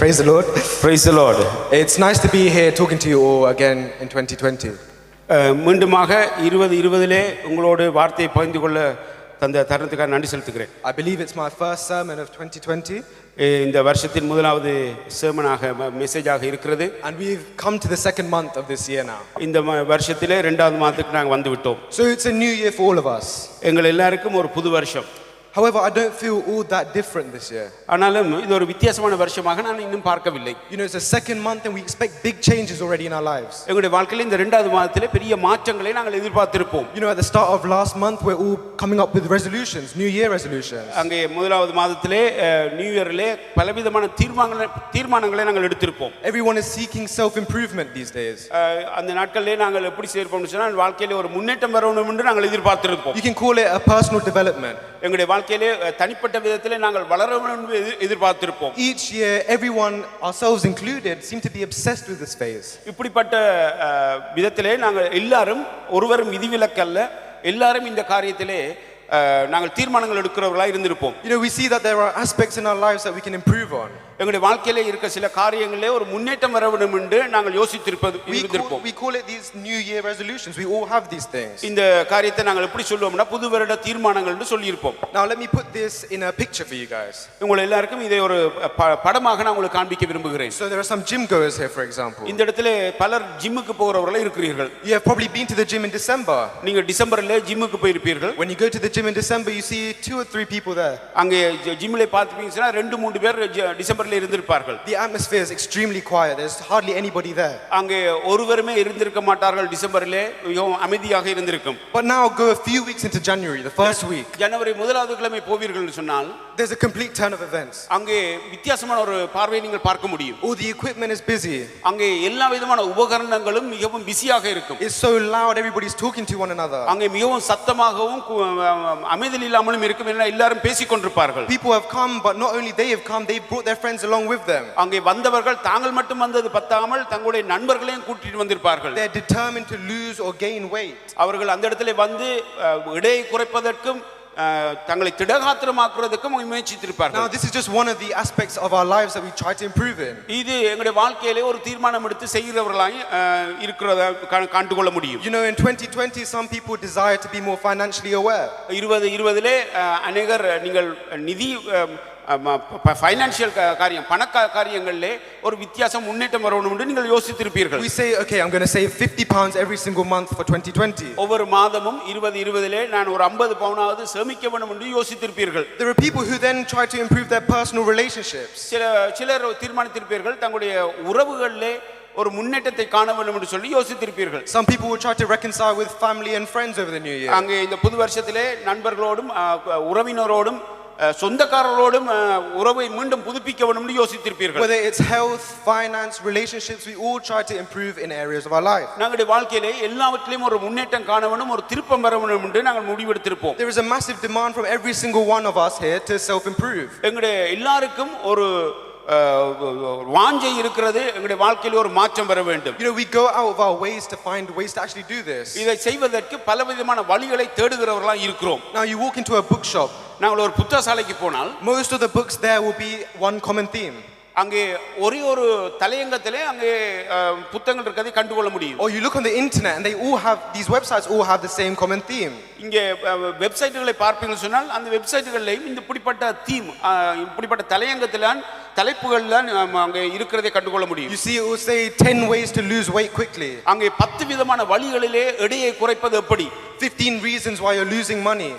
Praise the Lord. Praise the Lord. It's nice to be here talking to you all again in 2020. மீண்டுமாக 2020 உங்களோடு வார்த்தையை பகிர்ந்து கொள்ள தந்த தருணத்துக்காக நன்றி செலுத்துகிறேன். I believe it's my first sermon of 2020. இந்த வருஷத்தின் முதலாவது sermonஆக மெசேஜாக இருக்கிறது. And we've come to the second month of this year now. இந்த வருஷத்திலே இரண்டாவது மாதத்துக்கு நாங்கள் வந்து விட்டோம். So it's a new year for all of us. எங்கள் எல்லாருக்கும் ஒரு புது வருஷம். However, I don't feel all that different this year. ஆனாலும் இது ஒரு வித்தியாசமான வருஷமாக நான் இன்னும் பார்க்கவில்லை. You know, it's the second month and we expect big changes already in our lives. எங்களுடைய வாழ்க்கையில இந்த இரண்டாவது மாதத்திலே பெரிய மாற்றங்களை நாங்கள் எதிர்பார்த்திருப்போம். You know, at the start of last month we're all coming up with resolutions, new year resolutions. அங்கே முதலாவது மாதத்திலே நியூ இயர்லே பலவிதமான தீர்மானங்களை நாங்கள் எடுத்திருப்போம். Everyone is seeking self improvement these days. அந்த நாட்களிலே நாங்கள் எப்படி செய்யறோம்னு சொன்னால் வாழ்க்கையிலே ஒரு முன்னேற்றம் வரணும் என்று நாங்கள் எதிர்பார்த்திருப்போம். You can call it a personal development. எங்களுடைய வாழ்க்கையிலே தனிப்பட்ட விதத்திலே நாங்கள் வளர வேண்டும் என்று எதிர்பார்த்திருப்போம். Each year everyone, ourselves included, seem to be obsessed with this phase. இப்படிப்பட்ட விதத்திலே நாங்கள் எல்லாரும் ஒருவரும் விதிவிலக்கல்ல எல்லாரும் இந்த காரியத்திலே நாங்கள் தீர்மானங்கள் எடுக்கிறவர்களாக இருந்திருப்போம். You know, we see that there are aspects in our lives that we can improve on. எங்களுடைய வாழ்க்கையிலே இருக்க சில காரியங்களிலே ஒரு முன்னேற்றம் வர வேண்டும் என்று நாங்கள் யோசித்திருப்போம். We call it these new year resolutions. We all have these things. இந்த காரியத்தை நாங்கள் எப்படி சொல்லுவோம்னா புது வருட தீர்மானங்கள் என்று சொல்லி இருப்போம். Now let me put this in a picture for you guys. உங்கள் எல்லாருக்கும் இதை ஒரு படமாக நான் உங்களுக்கு காண்பிக்க விரும்புகிறேன். So there are some gym goers here, for example. இந்த இடத்திலே பலர் ஜிம்முக்கு போறவர்கள் இருக்கிறீர்கள். You have probably been to the gym in December. நீங்க டிசம்பர்ல ஜிம்முக்கு போயிருப்பீர்கள். When you go to the gym in December, you see 2 or 3 people there. அங்கே ஜிம்ல பாத்தீங்கன்னா 2-3 பேர் டிசம்பர்ல இருந்திருப்பார்கள். The atmosphere is extremely quiet. There's hardly anybody there. அங்கே ஒருவருமே இருந்திருக்க மாட்டார்கள். டிசம்பர்ல மிகவும் அமைதியாக இருந்திருக்கும். But now go a few weeks into January, the first week. ஜனவரி முதலாவது கிழமை போவீர்கள் சொன்னால் there's a complete turn of events. அங்கே வித்தியாசமான ஒரு பார்வையை நீங்கள் பார்க்க முடியும். All the equipment is busy. அங்கே எல்லா விதமான உபகரணங்களும் மிகவும் பிஸியாக இருக்கும். It's so loud, everybody's talking to one another. அங்கே மிகவும் சத்தமாகவும் அமைதி இல்லாமலும் இருக்கும். எல்லாரும் பேசிக் கொண்டிருப்பார்கள். People have come, but not only they have come, they brought their friends along with them. அங்கே வந்தவர்கள் தாங்கள் மட்டும் வந்தது பத்தாமல் தங்களுடைய நண்பர்களையும் கூட்டிட்டு வந்திருப்பார்கள். They're determined to lose or gain weight. அவர்கள் அந்த இடத்திலே வந்து எடையை குறைப்பதற்கும் தங்களை திடகாத்திரமாக்குறதுக்கும் முயற்சித்திருப்பார்கள். Now this is just one of the aspects of our lives that we try to improve in. இது எங்களுடைய வாழ்க்கையிலே ஒரு தீர்மானம் எடுத்து செய்கிறவர்களாய் இருக்கிறத காண்டு கொள்ள முடியும். You know, in 2020 some people desire to be more financially aware. 2020லே अनेகர் நீங்கள் நிதி ஃபைனான்சியல் காரியம் பண காரியங்களிலே ஒரு வித்தியாசம் முன்னேற்றம் வரணும் என்று நீங்கள் யோசித்திருப்பீர்கள். We say, okay, I'm going to save 50 pounds every single month for 2020. ஒவ்வொரு மாதமும் 2020லே நான் ஒரு 50 பவுனாவது சேமிக்க வேண்டும் என்று யோசித்திருப்பீர்கள். There are people who then try to improve their personal relationships. சிலர் தீர்மானித்திருப்பீர்கள் தங்களுடைய உறவுகளிலே ஒரு முன்னேற்றத்தை காண வேண்டும் என்று சொல்லி யோசித்திருப்பீர்கள். Some people will try to reconcile with family and friends over the new year. அங்கே இந்த புது வருஷத்திலே நண்பர்களோடும் உறவினரோடும் சொந்தக்காரர்களோடும் உறவை மீண்டும் புதுப்பிக்க வேண்டும் என்று யோசித்திருப்பீர்கள். Whether it's health, finance, relationships, we all try to improve in areas of our life. நம்முடைய வாழ்க்கையிலே எல்லாவற்றிலும் ஒரு முன்னேற்றம் காண வேண்டும், ஒரு திருப்பம் வர வேண்டும் என்று நாங்கள் முடிவெடுத்திருப்போம். There is a massive demand from every single one of us here to self improve. எங்களுடைய எல்லாருக்கும் ஒரு வாஞ்சை இருக்கிறது. எங்களுடைய வாழ்க்கையில ஒரு மாற்றம் வர வேண்டும். You know, we go out of our ways to find ways to actually do this. இதை செய்வதற்கு பலவிதமான வழிகளை தேடுகிறவர்களா இருக்கிறோம். Now you walk into a bookshop. நாங்கள் ஒரு புத்தகசாலைக்கு போனால் most of the books there will be one common theme. அங்கே ஒரு தலையங்கத்திலே அங்கே புத்தகங்கள் இருக்கதை கண்டுகொள்ள முடியும். Or you look on the internet and they all have, these websites all have the same common theme. இங்கே வெப்சைட்டுகளை பார்ப்பீர்கள் சொன்னால் அந்த வெப்சைட்டுகளிலும் இந்த இப்படிப்பட்ட தீம் இப்படிப்பட்ட தலைப்புகள்ல அங்கே இருக்கிறதை கண்டுகொள்ள முடியும். You see, it will say 10 ways to lose weight quickly. அங்கே 10 விதமான வழிகளிலே எடையை குறைப்பது எப்படி, 15 reasons why you're losing money.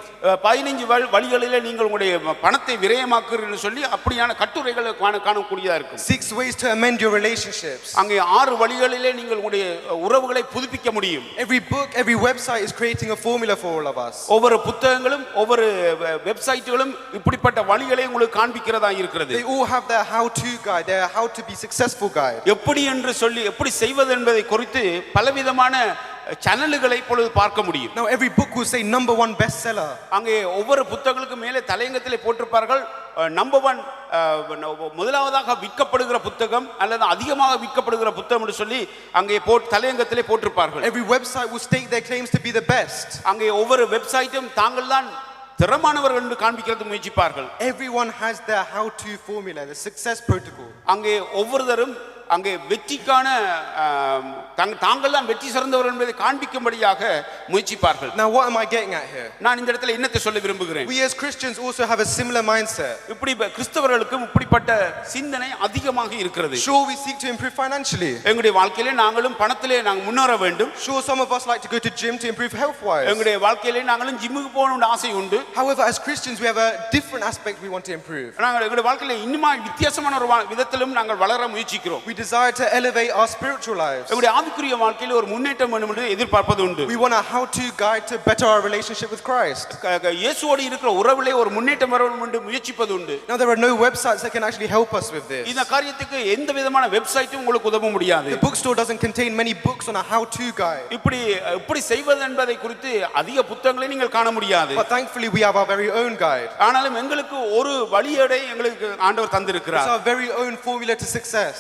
15 வழிகளிலே நீங்கள் உங்களுடைய பணத்தை விரயமாக்குறீங்கன்னு சொல்லி அப்படியான கட்டுரைகளை காணக்கூடியதா இருக்கும். 6 ways to amend your relationships. அங்கே 6 வழிகளிலே நீங்கள் உங்களுடைய உறவுகளை புதுப்பிக்க முடியும். Every book, every website is creating a formula for all of us. ஒவ்வொரு புத்தகங்களும் ஒவ்வொரு வெப்சைட்டுகளும் இப்படிப்பட்ட வழிகளை உங்களுக்கு காண்பிக்கிறதா இருக்கிறது. They all have their how to guide, their how to be successful guide. எப்படி என்று சொல்லி எப்படி செய்வது என்பதை குறித்து பலவிதமான சேனல்களை இப்பொழுது பார்க்க முடியும். Now every book will say number 1 bestseller. அங்கே ஒவ்வொரு புத்தகங்களுக்கு மேலே தலையங்கத்திலே போட்டிருப்பார்கள் நம்பர் 1 முதலாவதாக விற்கப்படுகிற புத்தகம் அல்லது அதிகமாக விற்கப்படுகிற புத்தகம் என்று சொல்லி அங்கே தலையங்கத்திலே போட்டிருப்பார்கள். Every website will state their claims to be the best. அங்கே ஒவ்வொரு வெப்சைட்டும் தாங்கள் தான் திறமானவர்கள் என்று காண்பிக்கிறது முயற்சிப்பார்கள். Everyone has their how-to formula, the success protocol. அங்கே ஒவ்வொருத்தரும் அங்கே வெற்றிக்கான தாங்கள் தான் வெற்றி சிறந்தவர்கள் என்பதை காண்பிக்கும்படியாக முயற்சிப்பார்கள். Now what am I getting at here? நான் இந்த இடத்துல என்னத்தை சொல்ல விரும்புகிறேன்? We as Christians also have a similar mindset. இப்படி கிறிஸ்தவர்களுக்கும் இப்படிப்பட்ட சிந்தனை அதிகமாக இருக்கிறது. Sure, we seek to improve financially. எங்களுடைய வாழ்க்கையிலே நாங்களும் பணத்திலே நாங்கள் முன்னேற வேண்டும். Sure, some of us like to go to gym to improve health-wise. எங்களுடைய வாழ்க்கையிலே நாங்களும் ஜிம்முக்கு போகணும்னு ஆசை உண்டு. However, as Christians, we have a different aspect we want to improve. நாங்கள் எங்களுடைய வாழ்க்கையிலே இன்னுமா வித்தியாசமான ஒரு விதத்திலும் நாங்கள் வளர முயற்சிக்கிறோம். We desire to elevate our spiritual lives. எங்களுடைய ஆவிக்குரிய வாழ்க்கையிலே ஒரு முன்னேற்றம் வேண்டும் என்று எதிர்பார்ப்பது உண்டு. We want a how-to guide to better our relationship with Christ. இயேசுவோடு இருக்கிற உறவிலே ஒரு முன்னேற்றம் வர வேண்டும் என்று முயற்சிப்பது உண்டு. Now there are no websites that can actually help us with this. இந்த காரியத்துக்கு எந்த விதமான வெப்சைட்டும் உங்களுக்கு உதவ முடியாது. The bookstore doesn't contain many books on a how-to guide. இப்படி செய்வது என்பதை குறித்து அதிக புத்தகங்களை நீங்கள் காண முடியாது. But thankfully we have our very own guide. ஆனாலும் எங்களுக்கு ஒரு வழியடை எங்களுக்கு ஆண்டவர் தந்திருக்கிறார். It's our very own formula to success.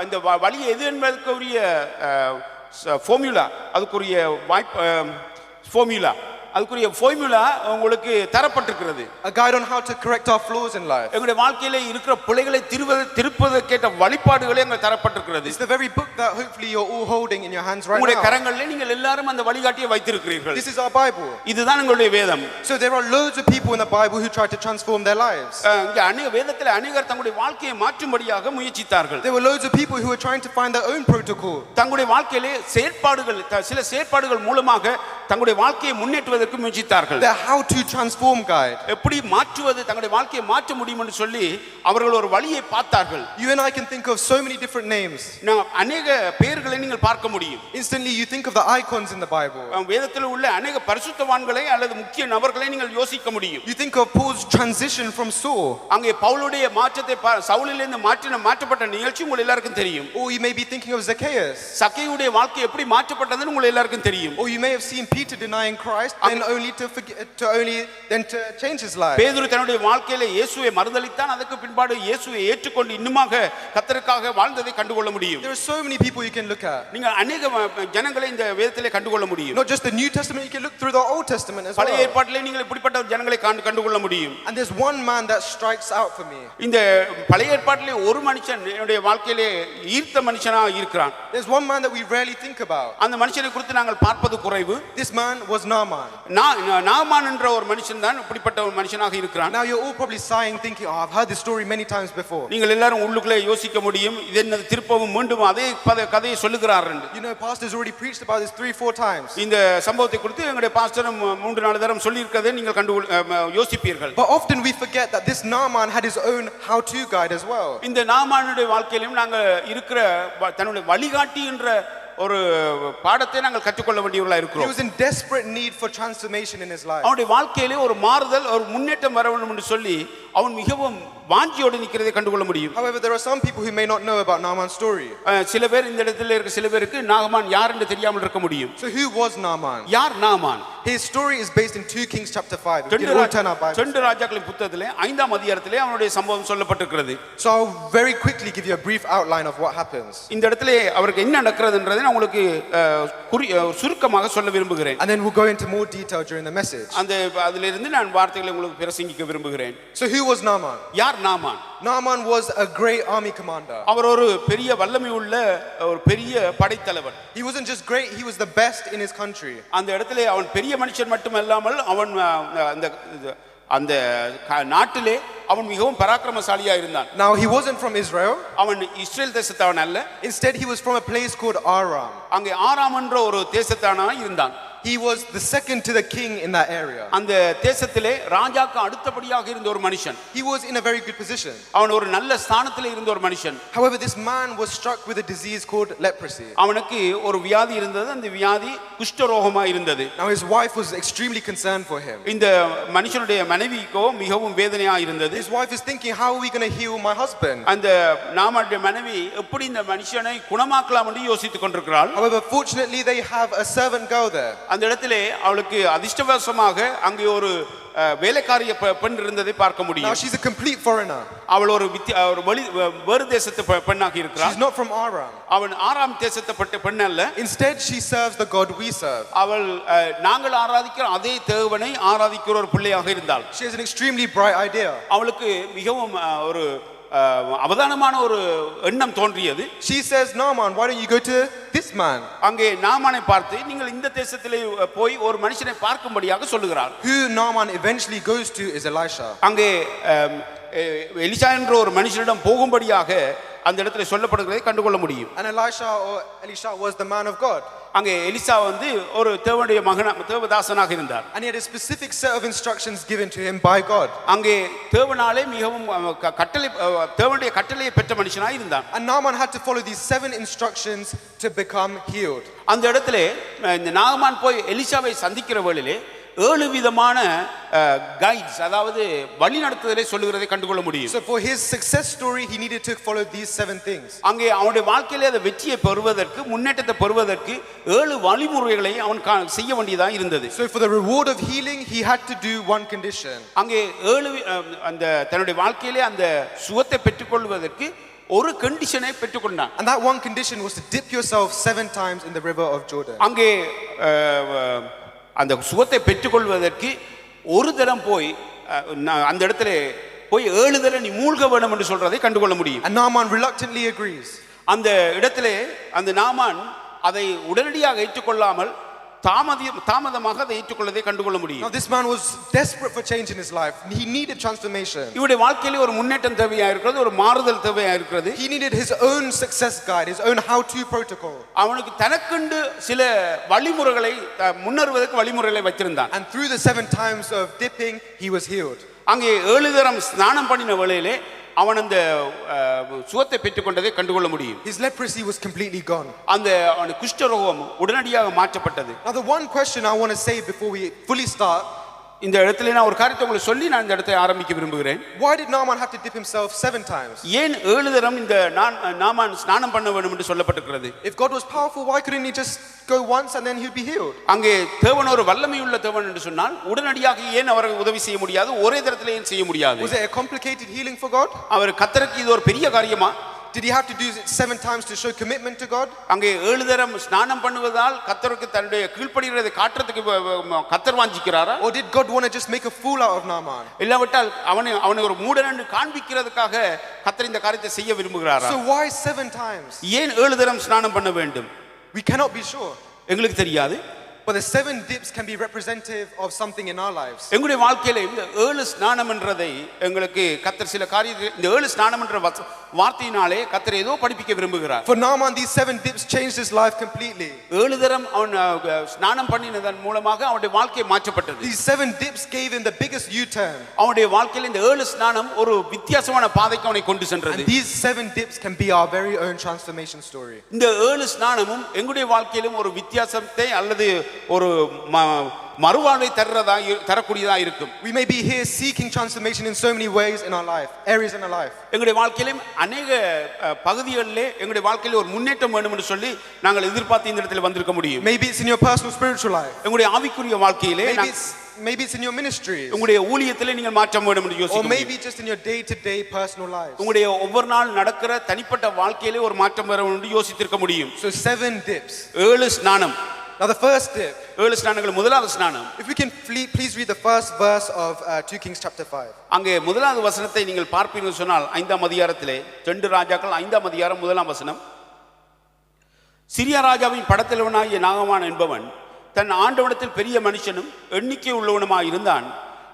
அந்த வழி எது என்பதற்குரிய ஃபார்முலா, அதுக்குரிய ஃபார்முலா உங்களுக்கு தரப்பட்டிருக்கிறது. A guide on how to correct our flaws in life. எங்களுடைய வாழ்க்கையிலே இருக்கிற பிழைகளை திருப்பதற்கேற்ற வழிபாடுகளே அங்கே தரப்பட்டிருக்கிறது. It's the very book that hopefully you're all holding in your hands right now. உங்களுடைய கரங்களிலே நீங்கள் எல்லாரும் அந்த வழிகாட்டியை வைத்திருக்கிறீர்கள். This is our Bible. இதுதான் உங்களுடைய வேதம். So there are loads of people in the Bible who try to transform their lives. இங்கே வேதத்திலே அநேகர் தங்களுடைய வாழ்க்கையை மாற்றும்படியாக முயற்சித்தார்கள். There were loads of people who were trying to find their own protocol. தங்களுடைய வாழ்க்கையிலே சில செயற்பாடுகள் மூலமாக தங்களுடைய வாழ்க்கையை முன்னேற்றுவதற்கு முயற்சித்தார்கள். The how to transform guide. எப்படி மாற்றுவது, தங்களுடைய வாழ்க்கையை மாற்ற முடியும் என்று சொல்லி அவர்கள் ஒரு வழியை பார்த்தார்கள். You and I can think of so many different names. அநேக பெயர்களை நீங்கள் பார்க்க முடியும். Instantly you think of the icons in the Bible. வேதத்தில் உள்ள அநேக பரிசுத்தவான்களை அல்லது முக்கிய நபர்களை நீங்கள் யோசிக்க முடியும். You think of Paul's transition from Saul. அங்கே பவுலுடைய மாற்றத்தை சவுலிலிருந்து மாற்றப்பட்ட நிகழ்ச்சி உங்களுக்கு எல்லாருக்கும் தெரியும். Or you may be thinking of Zacchaeus. சக்கேயுடைய வாழ்க்கை எப்படி மாற்றப்பட்டதுன்னு உங்களுக்கு எல்லாருக்கும் தெரியும். Or you may have seen Peter denying Christ and only to change his life. பேதுரு தன்னுடைய வாழ்க்கையிலே இயேசுவை மறுதலித்தான். அதுக்கு பின்பாடு இயேசுவை ஏற்றுக்கொண்டு இன்னுமாக கர்த்தருக்காக வாழ்ந்ததை கண்டுகொள்ள முடியும். There are so many people you can look at. நீங்க अनेक ஜனங்களை இந்த வேதத்திலே கண்டுகொள்ள முடியும். Not just the New Testament, you can look through the Old Testament as well. பழைய ஏற்பாட்டிலே நீங்கள் இப்படிப்பட்ட ஜனங்களை கண்டுகொள்ள முடியும். And there's one man that strikes out for me. இந்த பழைய ஏற்பாட்டிலே ஒரு மனுஷன் என்னுடைய வாழ்க்கையிலே ஈர்த்த மனுஷனாக இருக்கிறான். There's one man that we rarely think about. அந்த மனுஷனை குறித்து நாங்கள் பார்ப்பது குறைவு. This man was Naaman. Naaman என்ற ஒரு மனுஷன் தான் இப்படிப்பட்ட ஒரு மனுஷனாக இருக்கிறான். Now you're all probably sighing thinking, oh, I've heard this story many times before. நீங்கள் எல்லாரும் உள்ளுக்குள்ளே யோசிக்க முடியும், இது என்ன திருப்பவும் மீண்டும் அதே கதையை சொல்லுகிறார் என்று. You know, pastor's already preached about this 3-4 times. இந்த சம்பவத்தை குறித்து எங்களுடைய பாஸ்டர் 3-4 தடவை சொல்லி இருக்கதை நீங்கள் யோசிப்பீர்கள். But often we forget that this Naaman had his own how-to guide as well. இந்த நாமானுடைய வாழ்க்கையிலும் நாங்க இருக்கிற தன்னுடைய வழிகாட்டி என்ற ஒரு பாடத்தை நாங்கள் கற்றுக்கொள்ள வேண்டியவர்களாக இருக்கிறோம். He was in desperate need for transformation in his life. அவனுடைய வாழ்க்கையிலே ஒரு மாறுதல், ஒரு முன்னேற்றம் வர வேண்டும் என்று சொல்லி அவன் மிகவும் வாஞ்சியோடு நிற்கிறதை கண்டுகொள்ள முடியும். However, there are some people who may not know about Naaman's story. சில பேர் இந்த இடத்துல இருக்க சில பேருக்கு நாமான் யார் என்று தெரியாமல் இருக்க முடியும். So who was Naaman? யார் Naaman? His story is based in 2 Kings chapter 5. We can all turn our Bibles. 2 ராஜாக்களின் புத்தகத்திலே 5ஆம் அதிகாரத்திலே அவனுடைய சம்பவம் சொல்லப்பட்டிருக்கிறது. So I'll very quickly give you a brief outline of what happens. இந்த இடத்திலே அவருக்கு என்ன நடக்கிறதுன்றதை நான் உங்களுக்கு சுருக்கமாக சொல்ல விரும்புகிறேன். And then we'll go into more detail during the message. அதிலிருந்து நான் வார்த்தைகளை உங்களுக்கு பிரசங்கிக்க விரும்புகிறேன். So who was Naaman? யார் Naaman? Naaman was a great army commander. அவர் ஒரு பெரிய வல்லமை உள்ள ஒரு பெரிய படைத்தலைவன். He wasn't just great, he was the best in his country. அந்த இடத்திலே அவன் பெரிய மனுஷன் மட்டுமல்லாமல் அவன் அந்த நாட்டிலே அவன் மிகவும் பராக்கிரமசாலியா இருந்தான். Now he wasn't from Israel. அவன் இஸ்ரேல் தேசத்தவன் அல்ல. Instead he was from a place called Aram. அங்கே ஆராம் என்ற ஒரு தேசத்தவனாக இருந்தான். He was the second to the king in that area. அந்த தேசத்திலே ராஜாக்கு அடுத்தபடியாக இருந்த ஒரு மனுஷன். He was in a very good position. அவன் ஒரு நல்ல ஸ்தானத்திலே இருந்த ஒரு மனுஷன். However, this man was struck with a disease called leprosy. அவனுக்கு ஒரு வியாதி இருந்தது. அந்த வியாதி குஷ்டரோகமா இருந்தது. Now his wife was extremely concerned for him. இந்த மனுஷனுடைய மனைவிக்கோ மிகவும் வேதனையா இருந்தது. His wife is thinking, how are we going to heal my husband? அந்த நாமானுடைய மனைவி எப்படி இந்த மனுஷனை குணமாக்கலாம் என்று யோசித்துக் கொண்டிருக்கிறாள். However, fortunately they have a servant girl there. அந்த இடத்திலே அவளுக்கு அதிர்ஷ்டவசமாக அங்கே ஒரு வேலைக்காரிய பெண் இருந்ததை பார்க்க Now முடியும். she's a complete foreigner. அவள் ஒரு வேறு தேசத்து பெண்ணாக இருக்கிறாள். She's not from Aram. அவன் ஆறாம் தேசத்தை பெண் அல்ல. Instead she serves the God we serve. அவள் நாங்கள் ஆராதிக்கிற அதே தேவனை ஆராதிக்கிற ஒரு பிள்ளையாக இருந்தாள். She has an extremely bright idea. அவளுக்கு மிகவும் ஒரு அவதானமான ஒரு எண்ணம் தோன்றியது. She says, Naaman, why don't you go to this man? அங்கே நாமானை பார்த்து நீங்கள் இந்த தேசத்திலே போய் ஒரு மனுஷனை பார்க்கும்படியாக சொல்லுகிறார். Who Naaman eventually goes to is Elisha. அங்கே எலிசா என்ற ஒரு மனுஷனிடம் போகும்படியாக அந்த இடத்துல சொல்லப்படுகிறதை கண்டுகொள்ள முடியும். And Elisha was the man of God. அங்கே எலிசா வந்து ஒரு தேவனுடைய தேவதாசனாக இருந்தார். And he had a specific set of instructions given to him by God. அங்கே தேவனாலே மிகவும் தேவனுடைய கட்டளையை பெற்ற மனுஷனாக இருந்தார். And Naaman had to follow these 7 instructions to become healed. அந்த இடத்துல இந்த நாகமான் போய் எலிசாவை சந்திக்கிற வேளையிலே 7 விதமான கைட்ஸ், அதாவது வழி நடத்துதலை சொல்லுகிறதை கண்டுகொள்ள முடியும். So for his success story he needed to follow these 7 things. அங்கே அவனுடைய வாழ்க்கையிலே அந்த வெற்றியை பெறுவதற்கு, முன்னேற்றத்தை பெறுவதற்கு 7 வழிமுறைகளை அவன் செய்ய வேண்டியதா இருந்தது. So for the reward of healing he had to do one condition. அங்கே 7 அந்த தன்னுடைய வாழ்க்கையிலே அந்த சுகத்தை பெற்றுக்கொள்வதற்கு ஒரு கண்டிஷனை பெற்றுக்கொண்டான். And that one condition was to dip yourself 7 times in the river of Jordan. அங்கே அந்த சுகத்தை பெற்றுக்கொள்வதற்கு ஒரு தரம் போய் அந்த இடத்துல போய் 7 தரம் நீ மூழ்க வேண்டும் என்று சொல்றதை கண்டுகொள்ள முடியும். And Naaman reluctantly agrees. அந்த இடத்துல அந்த நாமான் அதை உடனடியாக ஏற்றுக்கொள்ளாமல் தாமதமாக அதை ஏற்றுக்கொள்ளதை கண்டுகொள்ள முடியும். Now this man was desperate for change in his life. He needed transformation. இவருடைய வாழ்க்கையிலே ஒரு முன்னேற்றம் தேவையா இருக்கிறது, ஒரு மாறுதல் தேவையா இருக்கிறது. He needed his own success guide, his own how-to protocol. அவனுக்கு தனக்கென்று சில வழிமுறைகளை முன்னேறுவதற்கு வழிமுறைகளை வைத்திருந்தான். And through the 7 times of dipping he was healed. அங்கே 7 தரம் ஸ்நானம் பண்ணின வேளையிலே அவன் அந்த சுகத்தை பெற்றுக்கொண்டதை கண்டுகொள்ள முடியும். His leprosy was completely gone. அந்த குஷ்டரோகம் உடனடியாக மாற்றப்பட்டது. Now the one question I want to say before we fully start, இந்த இடத்துல நான் ஒரு காரியத்தை உங்களுக்கு சொல்லி நான் இந்த இடத்தை ஆரம்பிக்க விரும்புகிறேன். Why did Naaman have to dip himself 7 times? ஏன் 7 தரம் இந்த நாமான் ஸ்நானம் பண்ண வேண்டும் என்று சொல்லப்பட்டிருக்கிறது? If God was powerful, why couldn't he just go once and then he'd be healed? அங்கே தேவன் ஒரு வல்லமையுள்ள தேவன் என்று சொன்னால் உடனடியாக ஏன் அவருக்கு உதவி செய்ய முடியாது? ஒரே தரத்திலே ஏன் செய்ய முடியாது? Was it a complicated healing for God? அவர் கர்த்தருக்கு இது ஒரு பெரிய காரியமா? Did he have to do it 7 times to show commitment to God? அங்கே 7 தரம் ஸ்நானம் பண்ணுவதால் கர்த்தருக்கு தன்னுடைய கீழ்ப்படிகிறதை காட்டுறதுக்கு கர்த்தர் வாஞ்சிக்கிறாரா? Or did God want to just make a fool out of Naaman? இல்லாவிட்டால் அவனை ஒரு மூடன் என்று காண்பிக்கிறதுக்காக கர்த்தர் இந்த காரியத்தை செய்ய விரும்புகிறாரா? So why 7 times? ஏன் 7 தரம் ஸ்நானம் பண்ண வேண்டும்? We cannot be sure. எங்களுக்கு தெரியாது. But the 7 dips can be representative of something in our lives. எங்களுடைய வாழ்க்கையில இந்த 7 ஸ்நானம் என்றதை எங்களுக்கு கர்த்தர் சில காரியத்தை இந்த 7 ஸ்நானம் என்ற வார்த்தையினாலே கர்த்தர் ஏதோ படிப்பிக்க விரும்புகிறார். For Naaman these 7 dips changed his life completely. 7 தரம் அவன் ஸ்நானம் பண்ணினதன் மூலமாக அவனுடைய வாழ்க்கை மாற்றப்பட்டது. These 7 dips gave him the biggest U-turn. அவனுடைய வாழ்க்கையில இந்த 7 ஸ்நானம் ஒரு வித்தியாசமான பாதைக்கு அவனை கொண்டு சென்றது. And these 7 dips can be our very own transformation story. இந்த 7 ஸ்நானமும் எங்களுடைய வாழ்க்கையிலும் ஒரு வித்தியாசத்தை அல்லது ஒரு மறுவாழ்வை தரக்கூடியதா இருக்கும். We may be here seeking transformation in so many ways in our life, areas in our life. எங்களுடைய வாழ்க்கையிலும் அநேக பகுதிகளிலே எங்களுடைய வாழ்க்கையில ஒரு முன்னேற்றம் வேண்டும் என்று சொல்லி நாங்கள் எதிர்பார்த்து இந்த இடத்துல வந்திருக்க முடியும். Maybe it's in your personal spiritual life. எங்களுடைய ஆவிக்குரிய வாழ்க்கையிலே maybe it's in your ministry. உங்களுடைய ஊழியத்திலே நீங்கள் மாற்றம் வேண்டும் என்று யோசிக்க முடியும். Or maybe just in your day to day personal life. உங்களுடைய ஒவ்வொரு நாள் நடக்கிற தனிப்பட்ட வாழ்க்கையிலே ஒரு மாற்றம் வர வேண்டும் என்று யோசித்திருக்க முடியும். So 7 dips. 7 ஸ்நானம். Now the first dip. 7 ஸ்நானங்கள் முதலாவது ஸ்நானம். If we can please read the first verse of 2 Kings chapter 5. அங்கே முதலாவது வசனத்தை நீங்கள் பார்ப்பீர்கள் சொன்னால் 5ஆம் அதிகாரத்திலே 2 ராஜாக்கள் 5ஆம் அதிகாரம் 1ஆம் வசனம். சிரியா ராஜாவின் படத்தலைவனாகிய நாகமான் என்பவன் தன் ஆண்டவனிடத்தில் பெரிய மனுஷனும் எண்ணிக்கை உள்ளவனுமாய் இருந்தான்.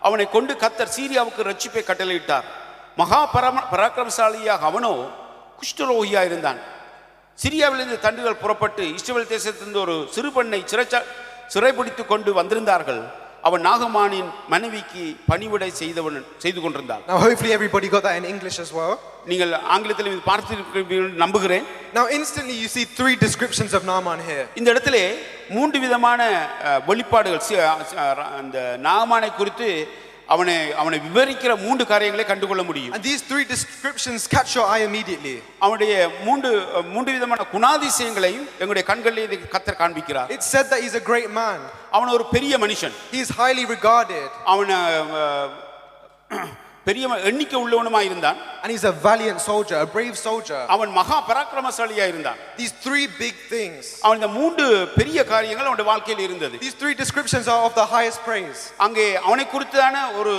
அவனை கொண்டு கர்த்தர் சீரியாவுக்கு ரட்சிப்பை கட்டளையிட்டார். மகா பராக்கிரமசாலியாக அவனோ குஷ்டரோகியா இருந்தான். சிரியாவிலிருந்து தண்டுகள் புறப்பட்டு இஸ்ரவேல் தேசத்திலிருந்து ஒரு சிறு பெண்ணை சிறைபிடித்து கொண்டு வந்திருந்தார்கள். அவன் நாகமானின் மனைவிக்கு பணிவிடை செய்து கொண்டிருந்தார். Now hopefully everybody got that in English as well. நீங்கள் ஆங்கிலத்தில் இது பார்த்திருக்கிறீர்கள் நம்புகிறேன். Now instantly you see 3 descriptions of Naaman here. இந்த இடத்திலே 3 விதமான வெளிப்பாடுகள் அந்த நாகமானை குறித்து அவனை விவரிக்கிற மூன்று காரியங்களை கண்டுகொள்ள முடியும். And these three descriptions catch your eye immediately. அவனுடைய மூன்று விதமான குணாதிசயங்களையும் எங்களுடைய கண்களிலே கர்த்தர் காண்பிக்கிறார். It said that he's a great man. அவன் ஒரு பெரிய மனுஷன். He is highly regarded. அவன் பெரிய எண்ணிக்கை உள்ளவனுமாய் இருந்தான். And he's a valiant soldier, a brave soldier. அவன் மகா பராக்கிரமசாலியா இருந்தான். These three big things. அவன் இந்த மூன்று பெரிய காரியங்கள் அவனுடைய வாழ்க்கையில் இருந்தது. These three descriptions are of the highest praise. அங்கே அவனை குறித்தான ஒரு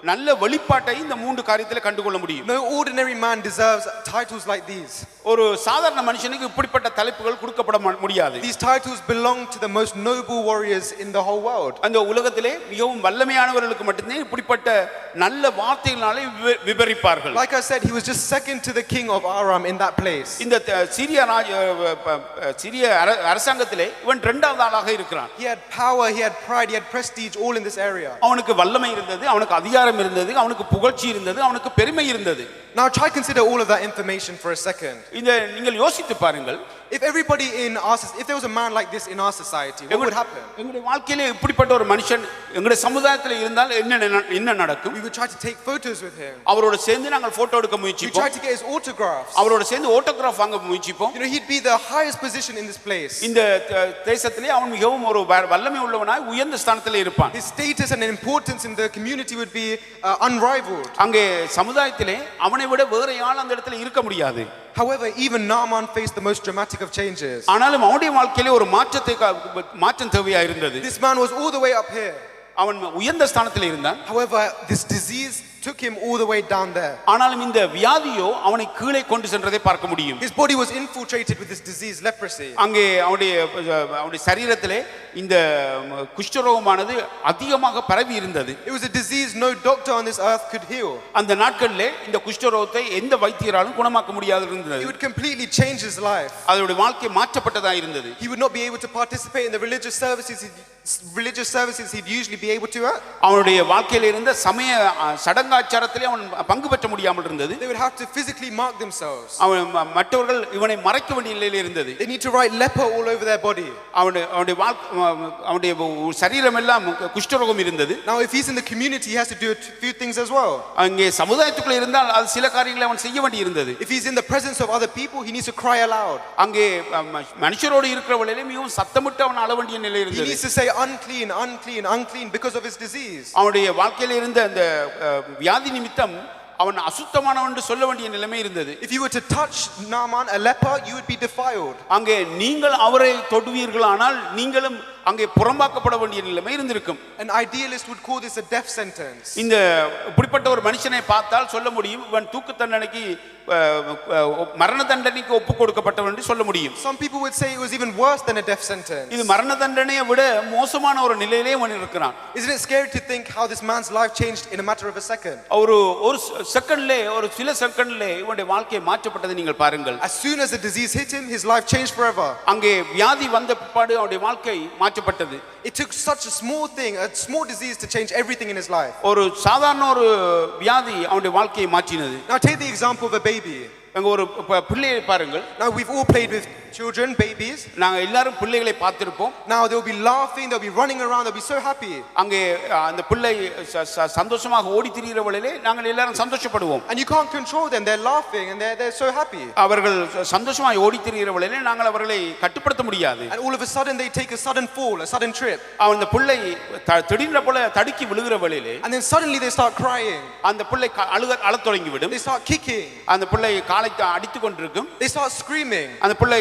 நல்ல வெளிப்பாட்டை இந்த மூன்று காரியத்தில் கண்டுகொள்ள முடியும். No ordinary man deserves titles like these. ஒரு சாதாரண மனுஷனுக்கு இப்படிப்பட்ட தலைப்புகள் கொடுக்கப்பட முடியாது. These titles belong to the most noble warriors in the whole world. அந்த உலகத்திலே மிகவும் வல்லமையானவர்களுக்கு மட்டுமே இப்படிப்பட்ட நல்ல வார்த்தைகளாலே விவரிப்பார்கள். Like I said, he was just second to the king of Aram in that place. இந்த சிரிய அரசாங்கத்திலே இவன் இரண்டாவது ஆளாக இருக்கிறான். He had power, he had pride, he had prestige all in this area. அவனுக்கு வல்லமை இருந்தது, அவனுக்கு அதிகாரம் இருந்தது, அவனுக்கு புகழ்ச்சி இருந்தது, அவனுக்கு பெருமை இருந்தது. Now try consider all of that information for a second. இந்த நீங்கள் யோசித்து பாருங்கள். If everybody in our if there was a man like this in our society, what would happen? எங்களுடைய வாழ்க்கையிலே இப்படிப்பட்ட ஒரு மனுஷன் எங்களுடைய சமுதாயத்தில் இருந்தால் என்ன நடக்கும்? We would try to take photos with him. அவரோட சேர்ந்து நாங்கள் போட்டோ எடுக்க We முயற்சிப்போம். try to get his autographs. அவரோட சேர்ந்து ஆட்டோகிராஃப் வாங்க முயற்சிப்போம். You know, he'd be the highest position in this place. இந்த தேசத்திலே அவன் மிகவும் ஒரு வல்லமை உள்ளவனாய் உயர்ந்த ஸ்தானத்திலே இருப்பான். His status and importance in the community would be unrivaled. அங்கே சமுதாயத்திலே அவனை விட வேற யாரும் அந்த இடத்துல இருக்க முடியாது. However, even Naaman faced the most dramatic of changes. ஆனாலும் அவனுடைய வாழ்க்கையிலே ஒரு மாற்றம் தேவையா இருந்தது. This man was all the way up here. அவன் உயர்ந்த ஸ்தானத்தில் இருந்தான். However, this disease took him all the way down there. ஆனாலும் இந்த வியாதியோ அவனை கீழே கொண்டு சென்றதை பார்க்க முடியும். His body was infiltrated with this disease, leprosy. அங்கே அவனுடைய சரீரத்திலே இந்த குஷ்டரோகமானது அதிகமாக பரவி இருந்தது. It was a disease no doctor on this earth could heal. அந்த நாட்களிலே இந்த குஷ்டரோகத்தை எந்த வைத்தியராலும் குணமாக்க முடியாது இருந்தது. It would completely change his life. அவருடைய வாழ்க்கை மாற்றப்பட்டதா இருந்தது. He would not be able to participate in the religious services he'd usually be able to at. அவனுடைய வாழ்க்கையில் இருந்த சமய சடங்காச்சாரத்திலே அவன் பங்கு பெற்ற முடியாமல் இருந்தது. They would have to physically mark themselves. மற்றவர்கள் இவனை மறைக்க வேண்டிய நிலையில் இருந்தது. They need to write leper all over their body. அவனுடைய சரீரம் எல்லாம் குஷ்டரோகம் இருந்தது. Now if he's in the community, he has to do a few things as well. அங்கே சமுதாயத்துக்குள்ள இருந்தால் அது சில காரியங்களை அவன் செய்ய வேண்டி இருந்தது. If he's in the presence of other people, he needs to cry aloud. அங்கே மனுஷரோடு இருக்கிறவர்களே மிகவும் சத்தமிட்டு அவன் அழ வேண்டிய நிலை இருந்தது. He needs to say unclean, unclean, unclean because of his disease. அவனுடைய வாழ்க்கையில் இருந்த அந்த வியாதி நிமித்தம் அவன் அசுத்தமானவன் என்று சொல்ல வேண்டிய நிலைமை இருந்தது. If you were to touch Naaman, a leper, you would be defiled. அங்கே நீங்கள் அவரை தொடுவீர்களானால் நீங்களும் அங்கே புறம்பாக்கப்பட வேண்டிய நிலைமை இருந்திருக்கும். An idealist would call this a death sentence. இந்த இப்படிப்பட்ட ஒரு மனுஷனை பார்த்தால் சொல்ல முடியும் இவன் தூக்கு தண்டனைக்கு மரண தண்டனைக்கு ஒப்பு கொடுக்கப்பட்டவன் என்று சொல்ல முடியும். Some people would say it was even worse than a death sentence. இது மரண தண்டனையை விட மோசமான ஒரு நிலையிலே அவன் இருக்கிறான். Isn't it scary to think how this man's life changed in a matter of a second? ஒரு செகண்ட்ல ஒரு சில செகண்ட்ல இவனுடைய வாழ்க்கை மாற்றப்பட்டதை நீங்கள் பாருங்கள். As soon as the disease hit him, his life changed forever. அங்கே வியாதி வந்த பிற்பாடு அவனுடைய வாழ்க்கை மாற்றப்பட்டது. It took such a small thing, a small disease to change everything in his life. ஒரு சாதாரண ஒரு வியாதி அவனுடைய வாழ்க்கையை மாற்றினது. Now take the example of a baby. அங்க ஒரு பிள்ளையை பாருங்கள். Now we've all played with children, babies. நாங்க எல்லாரும் பிள்ளைகளை பார்த்திருப்போம். Now they'll be laughing, they'll be running around, they'll be so happy. அங்கே அந்த பிள்ளை சந்தோஷமாக ஓடி திரிகிற வேளையிலே நாங்கள் எல்லாரும் சந்தோஷப்படுவோம். And you can't control them, they're laughing and they're so happy. அவர்கள் சந்தோஷமாக ஓடி திரிகிற வேளையிலே நாங்கள் அவர்களை கட்டுப்படுத்த முடியாது. And all of a sudden they take a sudden fall, a sudden trip. அந்த பிள்ளை திடீரென போல தடுக்கி விழுகிற வேளையிலே And then suddenly they start crying. அந்த பிள்ளை அழத் தொடங்கி விடும். They start kicking. அந்த பிள்ளை காலை அடித்துக் கொண்டிருக்கும். They start screaming. அந்த பிள்ளை